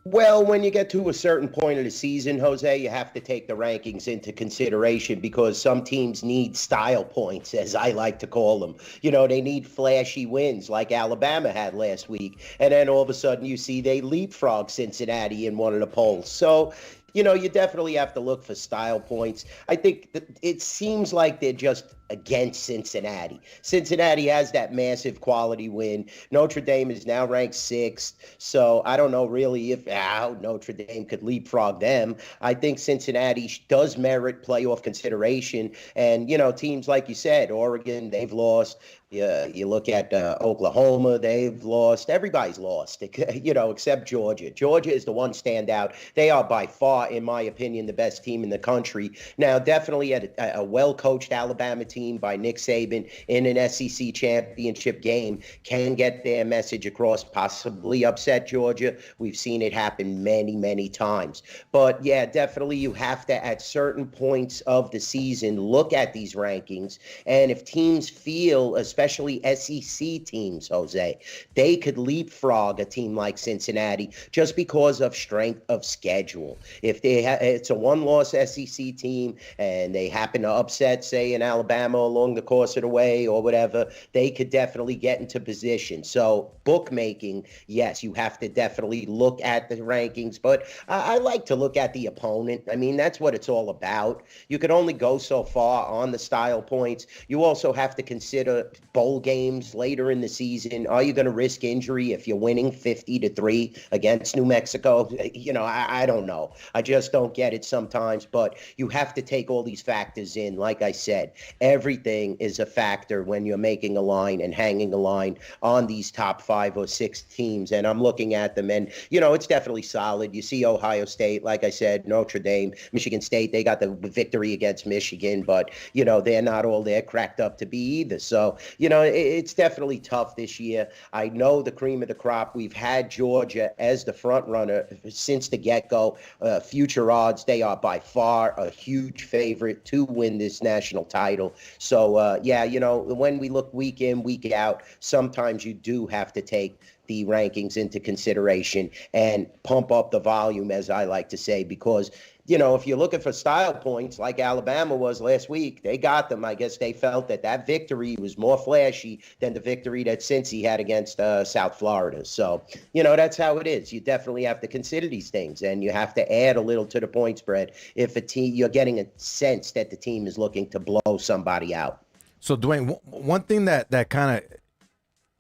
Well, when you get to a certain point of the season, Jose, you have to take the rankings into consideration because some teams need style points, as I like to call them. They need flashy wins like Alabama had last week. And then all of a sudden you see they leapfrog Cincinnati in one of the polls. So, you definitely have to look for style points. I think that it seems like they're just against Cincinnati. Cincinnati has that massive quality win. Notre Dame is now ranked 6th. So I don't know really if how Notre Dame could leapfrog them. I think Cincinnati does merit playoff consideration. And, teams like you said, Oregon, they've lost. You look at Oklahoma, they've lost. Everybody's lost, except Georgia. Georgia is the one standout. They are by far, in my opinion, the best team in the country. Now, definitely a well-coached Alabama team by Nick Saban in an SEC championship game can get their message across, possibly upset Georgia. We've seen it happen many, many times. But, yeah, definitely you have to, at certain points of the season, look at these rankings. And if teams feel, especially SEC teams, Jose, they could leapfrog a team like Cincinnati just because of strength of schedule. If it's a one-loss SEC team and they happen to upset, say, in Alabama along the course of the way or whatever, they could definitely get into position. So bookmaking, yes, you have to definitely look at the rankings, but I like to look at the opponent. I mean, that's what it's all about. You can only go so far on the style points. You also have to consider bowl games later in the season. Are you going to risk injury if you're winning 50-3 against New Mexico? I don't know. I just don't get it sometimes, but you have to take all these factors in. Like I said, everything is a factor when you're making a line and hanging a line on these top 5 or 6 teams. And I'm looking at them and, it's definitely solid. You see Ohio State, like I said, Notre Dame, Michigan State, they got the victory against Michigan, but, they're not all there cracked up to be either. So, it's definitely tough this year. I know the cream of the crop. We've had Georgia as the front runner since the get-go. Future odds, they are by far a huge favorite to win this national title. So, when we look week in, week out, sometimes you do have to take the rankings into consideration and pump up the volume, as I like to say, because if you're looking for style points like Alabama was last week, they got them. I guess they felt that victory was more flashy than the victory that Cincy had against South Florida. So, that's how it is. You definitely have to consider these things, and you have to add a little to the point spread if you're getting a sense that the team is looking to blow somebody out. So, Dwayne, one thing that kind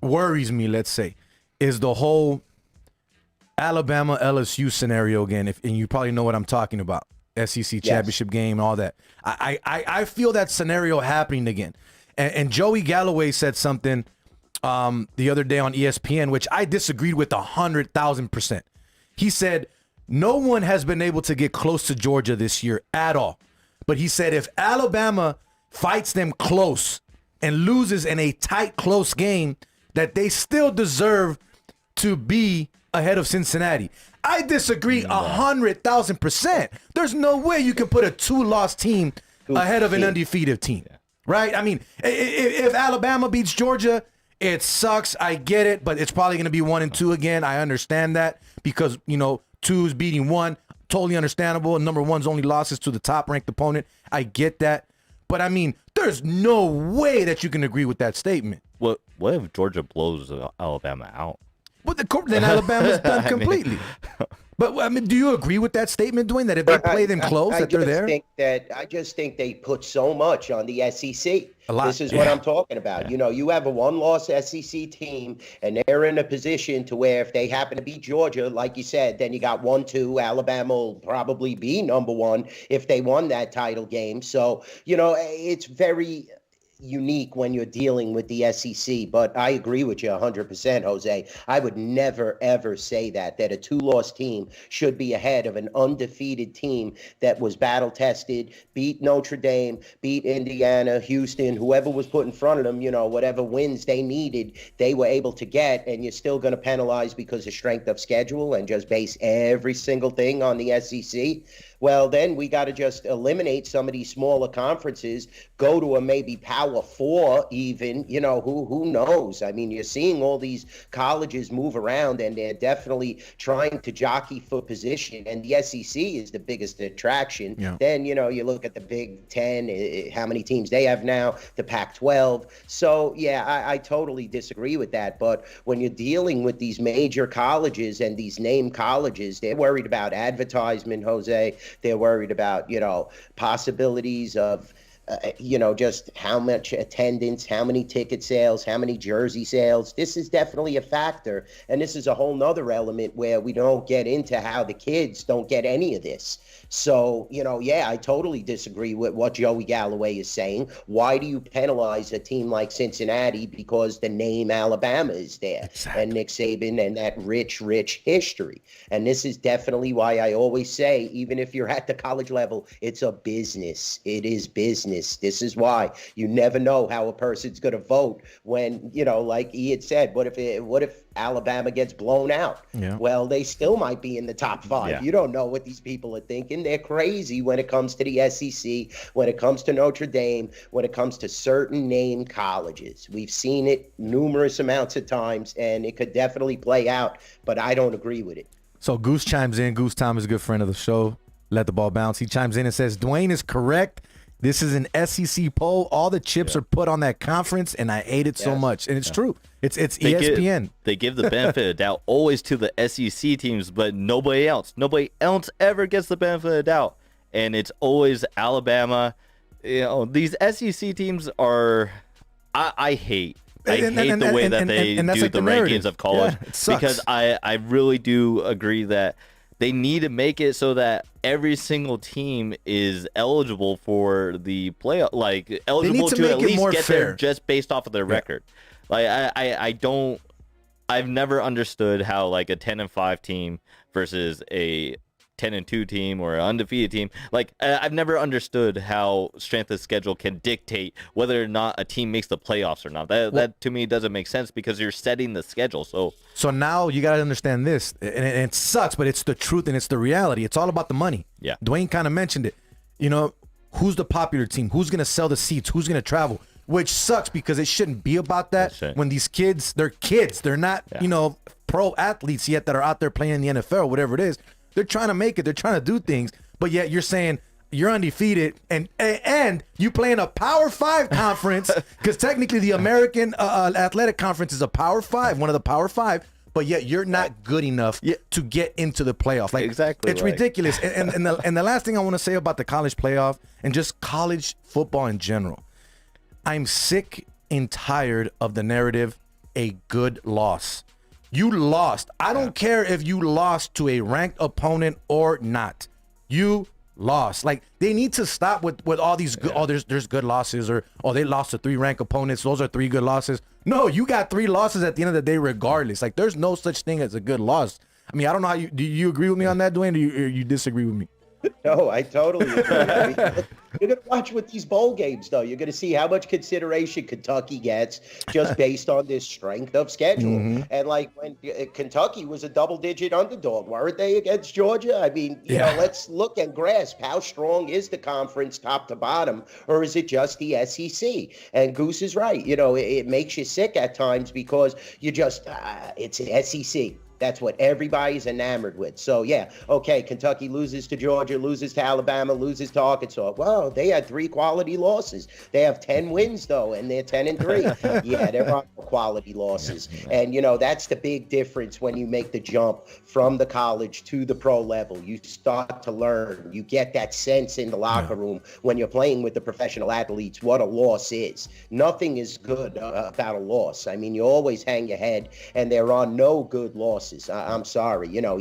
of worries me, let's say, is the whole Alabama LSU scenario again, and you probably know what I'm talking about. SEC championship game and all that. I feel that scenario happening again. And Joey Galloway said something the other day on ESPN, which I disagreed with 100,000%. He said, no one has been able to get close to Georgia this year at all. But he said if Alabama fights them close and loses in a tight, close game, that they still deserve to be ahead of Cincinnati. I disagree 100,000%. There's no way you can put a 2-loss team ahead of an undefeated team, right? I mean, if Alabama beats Georgia, it sucks. I get it, but it's probably going to be 1 and 2 again. I understand that because, 2 is beating 1. Totally understandable. And number 1's only losses to the top-ranked opponent. I get that. But, I mean, there's no way that you can agree with that statement. What if Georgia blows Alabama out? But then Alabama's done completely. But I mean, do you agree with that statement, Dwayne, that if they play them close, that they're there? I just think they put so much on the SEC. A lot. This is what I'm talking about. Yeah. You have a one-loss SEC team, and they're in a position to where if they happen to beat Georgia, like you said, then you got 1-2. Alabama will probably be number 1 if they won that title game. So, it's very unique when you're dealing with the SEC, but I agree with you 100%, Jose. I would never, ever say that a 2-loss team should be ahead of an undefeated team that was battle-tested, beat Notre Dame, beat Indiana, Houston, whoever was put in front of them, whatever wins they needed, they were able to get, and you're still going to penalize because of strength of schedule and just base every single thing on the SEC. Well, then we got to just eliminate some of these smaller conferences, go to a maybe Power 4 even, who knows? I mean, you're seeing all these colleges move around, and they're definitely trying to jockey for position, and the SEC is the biggest attraction. Yeah. Then, you look at the Big Ten, how many teams they have now, the Pac-12. So, yeah, I totally disagree with that. But when you're dealing with these major colleges and these name colleges, they're worried about advertisement, Jose. They're worried about, possibilities of, just how much attendance, how many ticket sales, how many jersey sales. This is definitely a factor. And this is a whole nother element where we don't get into how the kids don't get any of this. So, I totally disagree with what Joey Galloway is saying. Why do you penalize a team like Cincinnati because the name Alabama is there? Exactly. And Nick Saban and that rich history. And this is definitely why I always say, even if you're at the college level, it's a business. It is business. This is why you never know how a person's going to vote when, like he had said, what if Alabama gets blown out? Yeah. Well, they still might be in the top 5. Yeah. You don't know what these people are thinking. They're crazy when it comes to the SEC, when it comes to Notre Dame, when it comes to certain name colleges. We've seen it numerous amounts of times, and it could definitely play out, but I don't agree with it. So Goose chimes in. Goose Tom is a good friend of the show. Let the ball bounce. He chimes in and says, Dwayne is correct. This is an SEC poll. All the chips are put on that conference, and I hate it so much. And it's true. It's ESPN. They give the benefit of doubt always to the SEC teams, but nobody else. Nobody else ever gets the benefit of doubt. And it's always Alabama. These SEC teams are I hate the way that they do like the rankings narrative of college, because I really do agree that they need to make it so that every single team is eligible for the playoff, like eligible to at least get there just based off of their record. Like I've never understood how like a 10-5 team versus a 10-2 team or an undefeated team. Like I've never understood how strength of schedule can dictate whether or not a team makes the playoffs or not. That to me doesn't make sense because you're setting the schedule. So now you got to understand this, and it sucks, but it's the truth and it's the reality. It's all about the money. Yeah. Dwayne kind of mentioned it. Who's the popular team? Who's going to sell the seats? Who's going to travel? Which sucks because it shouldn't be about that. When these kids, they're kids. They're not, pro athletes yet that are out there playing in the NFL or whatever it is. They're trying to make it. They're trying to do things. But yet you're saying you're undefeated and you play in a Power 5 conference because technically the American Athletic Conference is a Power 5, one of the Power 5. But yet you're not good enough to get into the playoff. Like exactly, it's ridiculous. And the last thing I want to say about the college playoff and just college football in general, I'm sick and tired of the narrative, a good loss. You lost. I don't care if you lost to a ranked opponent or not. You lost. Like they need to stop with all these good, there's good losses, or they lost to 3 ranked opponents. Those are 3 good losses. No, you got 3 losses at the end of the day regardless. Like there's no such thing as a good loss. I mean, I don't know how do you agree with me on that, Dwayne, or you disagree with me? No, I totally agree. I mean, you're going to watch with these bowl games, though. You're going to see how much consideration Kentucky gets just based on this strength of schedule. Mm-hmm. And like when Kentucky was a double-digit underdog, weren't they against Georgia? I mean, you know, let's look and grasp how strong is the conference top to bottom, or is it just the SEC? And Goose is right. You know, it makes you sick at times because you just, it's SEC. That's what everybody's enamored with. So, yeah, okay, Kentucky loses to Georgia, loses to Alabama, loses to Arkansas. Well, they had 3 quality losses. They have 10 wins, though, and they're 10-3. Yeah, they're on quality losses. And, you know, that's the big difference when you make the jump from the college to the pro level. You start to learn. You get that sense in the locker room when you're playing with the professional athletes what a loss is. Nothing is good about a loss. I mean, you always hang your head, and there are no good losses. I'm sorry, you know,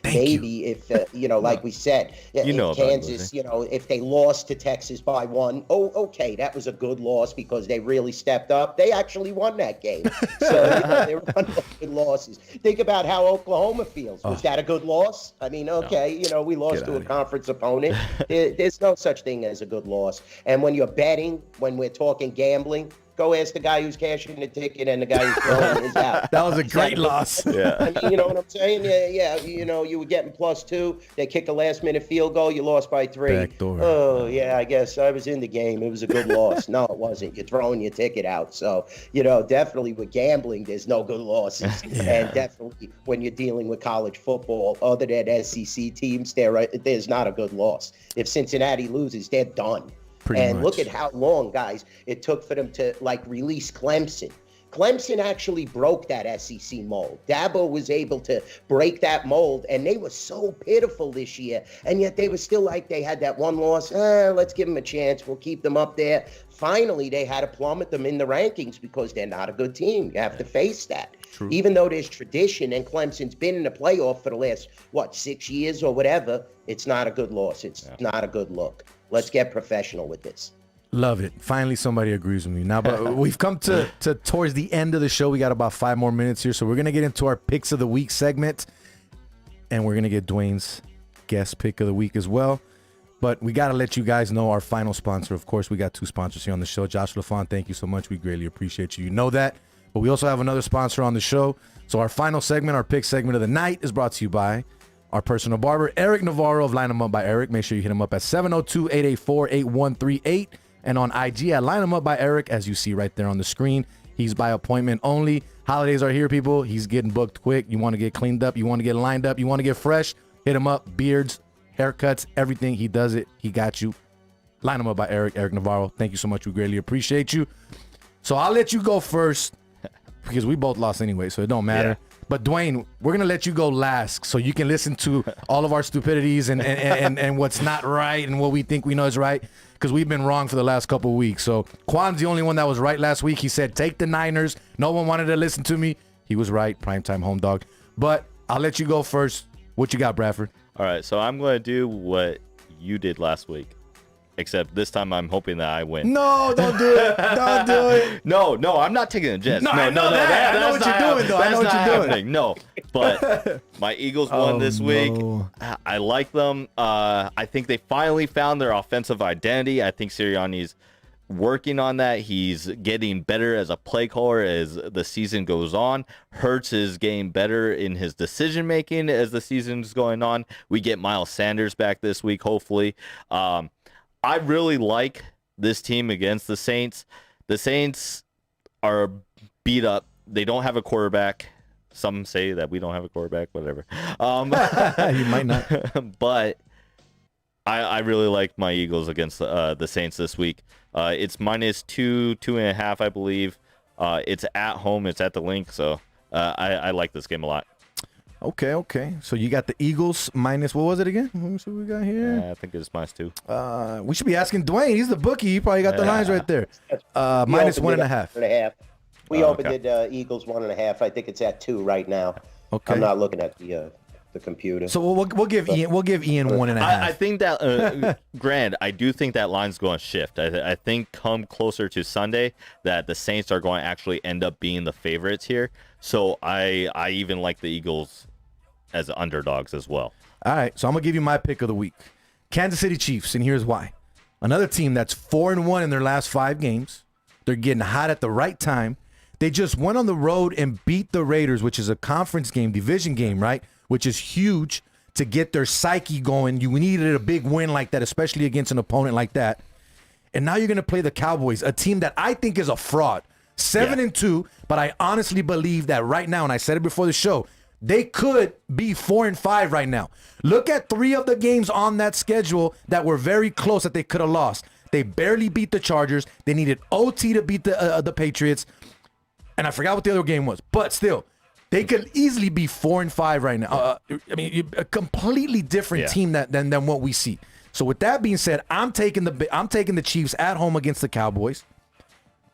maybe if, you know, like we said, Kansas, you know, if they lost to Texas by 1, okay, that was a good loss because they really stepped up. They actually won that game. So, you know, they were on good losses. Think about how Oklahoma feels. Was that a good loss? I mean, okay, you know, we lost to a conference opponent. There's no such thing as a good loss. And when you're betting, when we're talking gambling, Go ask the guy who's cashing the ticket and the guy who's throwing his out. That was a great loss. Yeah. I mean, you know what I'm saying? Yeah. You know, you were getting +2. They kick a last-minute field goal. You lost by 3. Backdoor. Oh, yeah, I guess I was in the game. It was a good loss. No, it wasn't. You're throwing your ticket out. So, you know, definitely with gambling, there's no good losses. And definitely when you're dealing with college football, other than SEC teams, there's not a good loss. If Cincinnati loses, they're done. Pretty much. Look at how long, guys, it took for them to, like, release Clemson. Clemson actually broke that SEC mold. Dabo was able to break that mold, and they were so pitiful this year. And yet they were still like they had that one loss. Let's give them a chance. We'll keep them up there. Finally, they had to plummet them in the rankings because they're not a good team. You have to face that. True. Even though there's tradition and Clemson's been in the playoff for the last, 6 years or whatever, it's not a good loss. It's not a good look. Let's get professional with this. Love it. Finally, somebody agrees with me. Now, but we've come to towards the end of the show. We got about 5 more minutes here, so we're going to get into our Picks of the Week segment, and we're going to get Dwayne's guest pick of the week as well. But we got to let you guys know our final sponsor. Of course, we got 2 sponsors here on the show. Josh LaFont, thank you so much. We greatly appreciate you. You know that. But we also have another sponsor on the show. So our final segment, our pick segment of the night, is brought to you by our personal barber, Eric Navarro of Line 'em Up by Eric. Make sure you hit him up at 702-884-8138 and on IG at Line 'em Up by Eric, as you see right there on the screen. He's by appointment only. Holidays are here, people. He's getting booked quick. You want to get cleaned up. You want to get lined up. You want to get fresh. Hit him up. Beards, haircuts, everything. He does it. He got you. Line 'em Up by Eric Navarro. Thank you so much. We greatly appreciate you. So I'll let you go first because we both lost anyway, so it don't matter. Yeah. But Dwayne, we're gonna let you go last, so you can listen to all of our stupidities and what's not right and what we think we know is right, because we've been wrong for the last couple of weeks. So Quan's the only one that was right last week. He said take the Niners. No one wanted to listen to me. He was right. Primetime home dog. But I'll let you go first. What you got, Bradford? All right, so I'm going to do what you did last week. Except this time I'm hoping that I win. No, don't do it. Don't do it. No, I'm not taking a Jets. No, I know that. I know what you're doing, though. I know what you're doing. No, but my Eagles won this week. I like them. I think they finally found their offensive identity. I think Sirianni's working on that. He's getting better as a play caller as the season goes on. Hurts is getting better in his decision making as the season's going on. We get Miles Sanders back this week, hopefully. I really like this team against the Saints. The Saints are beat up. They don't have a quarterback. Some say that we don't have a quarterback, whatever. You might not. But I really like my Eagles against the Saints this week. It's -2.5, I believe. It's at home. It's at the Link. So I like this game a lot. Okay. So you got the Eagles minus, what was it again? Let me see what we got here. I think it's -2. We should be asking Dwayne. He's the bookie. He probably got the lines right there. -1.5. We opened it Eagles 1.5. I think it's at 2 right now. Okay. I'm not looking at the computer. So we'll give Ian 1.5. I think that Grant, I do think that line's going to shift. I think come closer to Sunday that the Saints are going to actually end up being the favorites here. So I even like the Eagles as underdogs as well. All right, so I'm gonna give you my pick of the week. Kansas City Chiefs, and here's why. Another team that's 4-1 in their last 5 games. They're getting hot at the right time. They just went on the road and beat the Raiders, which is a conference game, division game, right? Which is huge to get their psyche going. You needed a big win like that, especially against an opponent like that. And now you're going to play the Cowboys, a team that I think is a fraud. 7-2, but I honestly believe that right now, and I said it before the show, they could be 4-5 right now. Look at 3 of the games on that schedule that were very close that they could have lost. They barely beat the Chargers. They needed OT to beat the Patriots. And I forgot what the other game was. But still, they could easily be 4-5 right now. I mean, a completely different team than what we see. So with that being said, I'm taking the Chiefs at home against the Cowboys.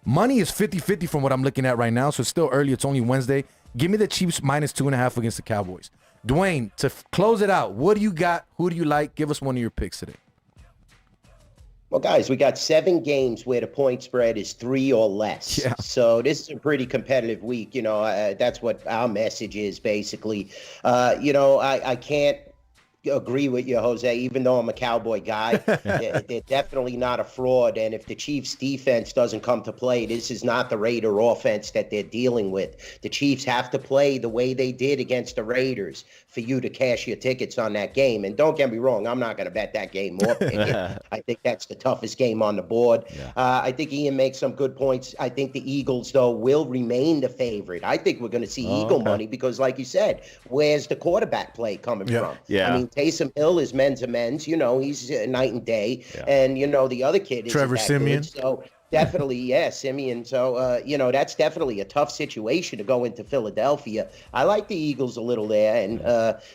Money is 50-50 from what I'm looking at right now, so it's still early. It's only Wednesday. Give me the Chiefs -2.5 against the Cowboys. Dwayne, to close it out, what do you got? Who do you like? Give us one of your picks today. Well, guys, we got 7 games where the point spread is 3 or less. Yeah. So this is a pretty competitive week. You know, that's what our message is, basically. You know, I can't agree with you, Jose, even though I'm a Cowboy guy. They're definitely not a fraud. And if the Chiefs defense doesn't come to play, this is not the Raider offense that they're dealing with. The Chiefs have to play the way they did against the Raiders for you to cash your tickets on that game. And don't get me wrong, I'm not going to bet that game or pick it. I think that's the toughest game on the board. Yeah. I think Ian makes some good points. I think the Eagles, though, will remain the favorite. I think we're going to see Eagle money because, like you said, where's the quarterback play coming from? Yeah. I mean, Taysom Hill is men's amends. He's night and day. Yeah. And, the other kid is Trevor Siemian. So definitely, yeah, Siemian. So, that's definitely a tough situation to go into Philadelphia. I like the Eagles a little there. And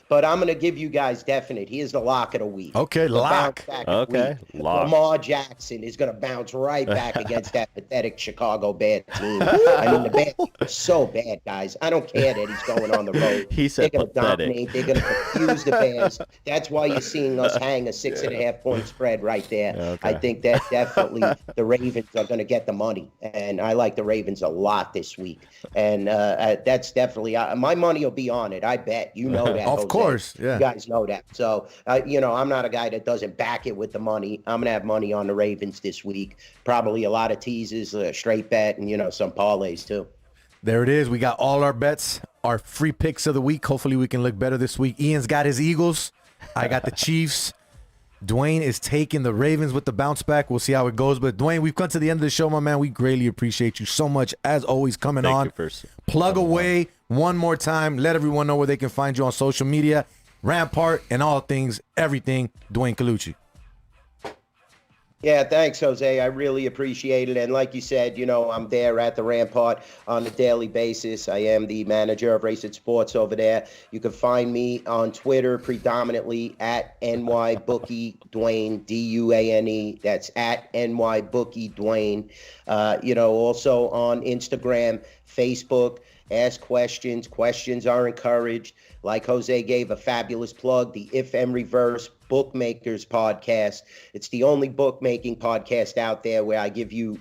but I'm going to give you guys definite. Here's the lock of the week. Okay, The lock. bounce back of the Okay, week. lock. Lamar Jackson is going to bounce right back against that pathetic Chicago Bears team. I mean, the Bears are so bad, guys. I don't care that he's going on the road. He said They're going to pathetic. dominate. They're going to confuse the Bears. That's why you're seeing us hang a 6.5 point spread right there. Okay. I think that definitely the Ravens are going to get the money. And I like the Ravens a lot this week. And that's definitely my money will be on it. I bet. You know that. Of Jose. course, yeah. You guys know that. So, I'm not a guy that doesn't back it with the money. I'm going to have money on the Ravens this week. Probably a lot of teases, straight bet, and, some parlays too. There it is. We got all our bets, our free picks of the week. Hopefully we can look better this week. Ian's got his Eagles. I got the Chiefs. Dwayne is taking the Ravens with the bounce back. We'll see how it goes. But Dwayne, we've come to the end of the show, my man. We greatly appreciate you so much, as always, coming on. Thank you for Plug away one more time. Let everyone know where they can find you on social media, Rampart, and all things, everything, Dwayne Colucci. Yeah, thanks, Jose. I really appreciate it. And like you said, I'm there at the Rampart on a daily basis. I am the manager of Race It Sports over there. You can find me on Twitter predominantly at NYBookie Dwayne, D-U-A-N-E. That's at NYBookie Dwayne. Also on Instagram, Facebook. Ask questions. Questions are encouraged. Like Jose gave a fabulous plug, the If and Reverse Bookmakers podcast. It's the only bookmaking podcast out there where I give you,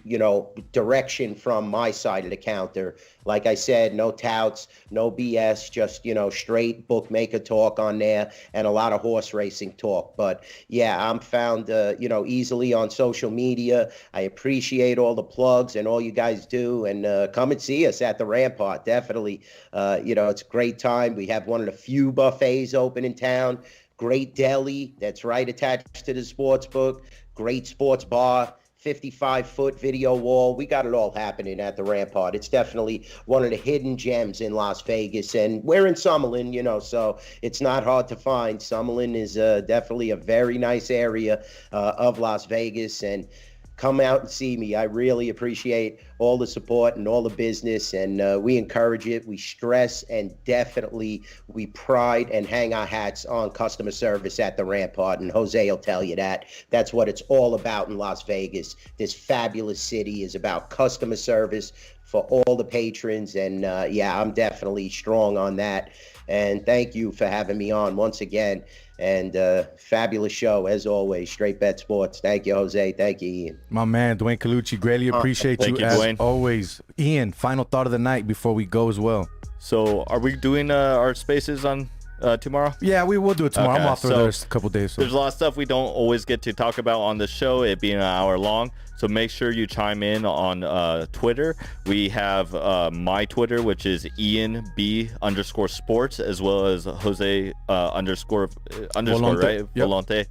direction from my side of the counter. Like I said, no touts, no BS, just, straight bookmaker talk on there and a lot of horse racing talk. But yeah, I'm found, easily on social media. I appreciate all the plugs and all you guys do. And come and see us at the Rampart. Definitely. It's a great time. We have one of the few buffets open in town. Great deli that's right attached to the Sportsbook. Great sports bar. 55-foot video wall. We got it all happening at the Rampart. It's definitely one of the hidden gems in Las Vegas. And we're in Summerlin, so it's not hard to find. Summerlin is definitely a very nice area of Las Vegas. And come out and see me. I really appreciate all the support and all the business, and we encourage it. We stress and definitely we pride and hang our hats on customer service at the Rampart, and Jose will tell you that. That's what it's all about in Las Vegas. This fabulous city is about customer service for all the patrons, and I'm definitely strong on that. And thank you for having me on once again. And fabulous show, as always. Straight Bet Sports. Thank you, Jose. Thank you, Ian. My man, Dwayne Colucci, greatly appreciate you, as Dwayne. always. Ian, final thought of the night before we go as well. So are we doing our spaces on tomorrow? Yeah, we will do it tomorrow. Okay, I'm off for the next couple days. So. There's a lot of stuff we don't always get to talk about on the show, it being an hour long. So make sure you chime in on Twitter. We have my Twitter, which is IanB_sports, as well as Jose underscore, Volante. right? Yep. Volante.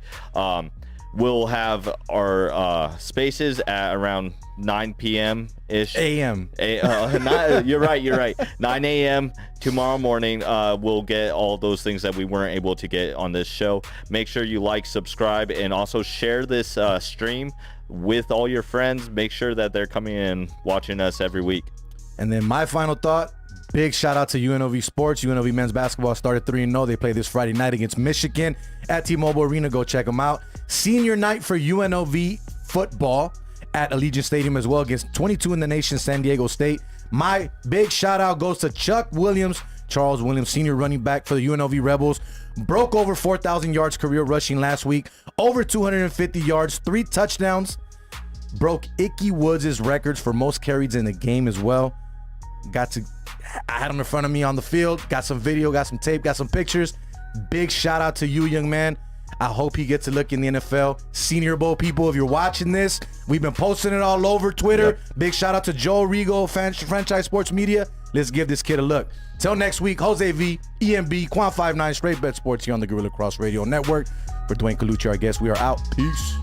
We'll have our spaces at around 9 p.m. ish. AM. You're right. 9 a.m. tomorrow morning. We'll get all those things that we weren't able to get on this show. Make sure you like, subscribe, and also share this stream with all your friends. Make sure that they're coming in watching us every week. And then my final thought, big shout out to UNLV Sports. UNLV men's basketball started 3-0. They play this Friday night against Michigan at T-Mobile Arena. Go check them out. Senior night for UNLV football at Allegiant Stadium as well against 22 in the nation, San Diego State. My big shout out goes to Chuck Williams, Charles Williams, senior running back for the UNLV Rebels. Broke over 4,000 yards career rushing last week. Over 250 yards, 3 touchdowns. Broke Icky Woods' records for most carries in the game as well. I had him in front of me on the field. Got some video, got some tape, got some pictures. Big shout out to you, young man. I hope he gets a look in the NFL. Senior Bowl people, if you're watching this, we've been posting it all over Twitter. Yep. Big shout out to Joe Rigo, Franchise Sports Media. Let's give this kid a look. Till next week, Jose V, EMB, Quan 59, Straight Bet Sports here on the Gorilla Cross Radio Network. For Dwayne Colucci, our guest, we are out. Peace.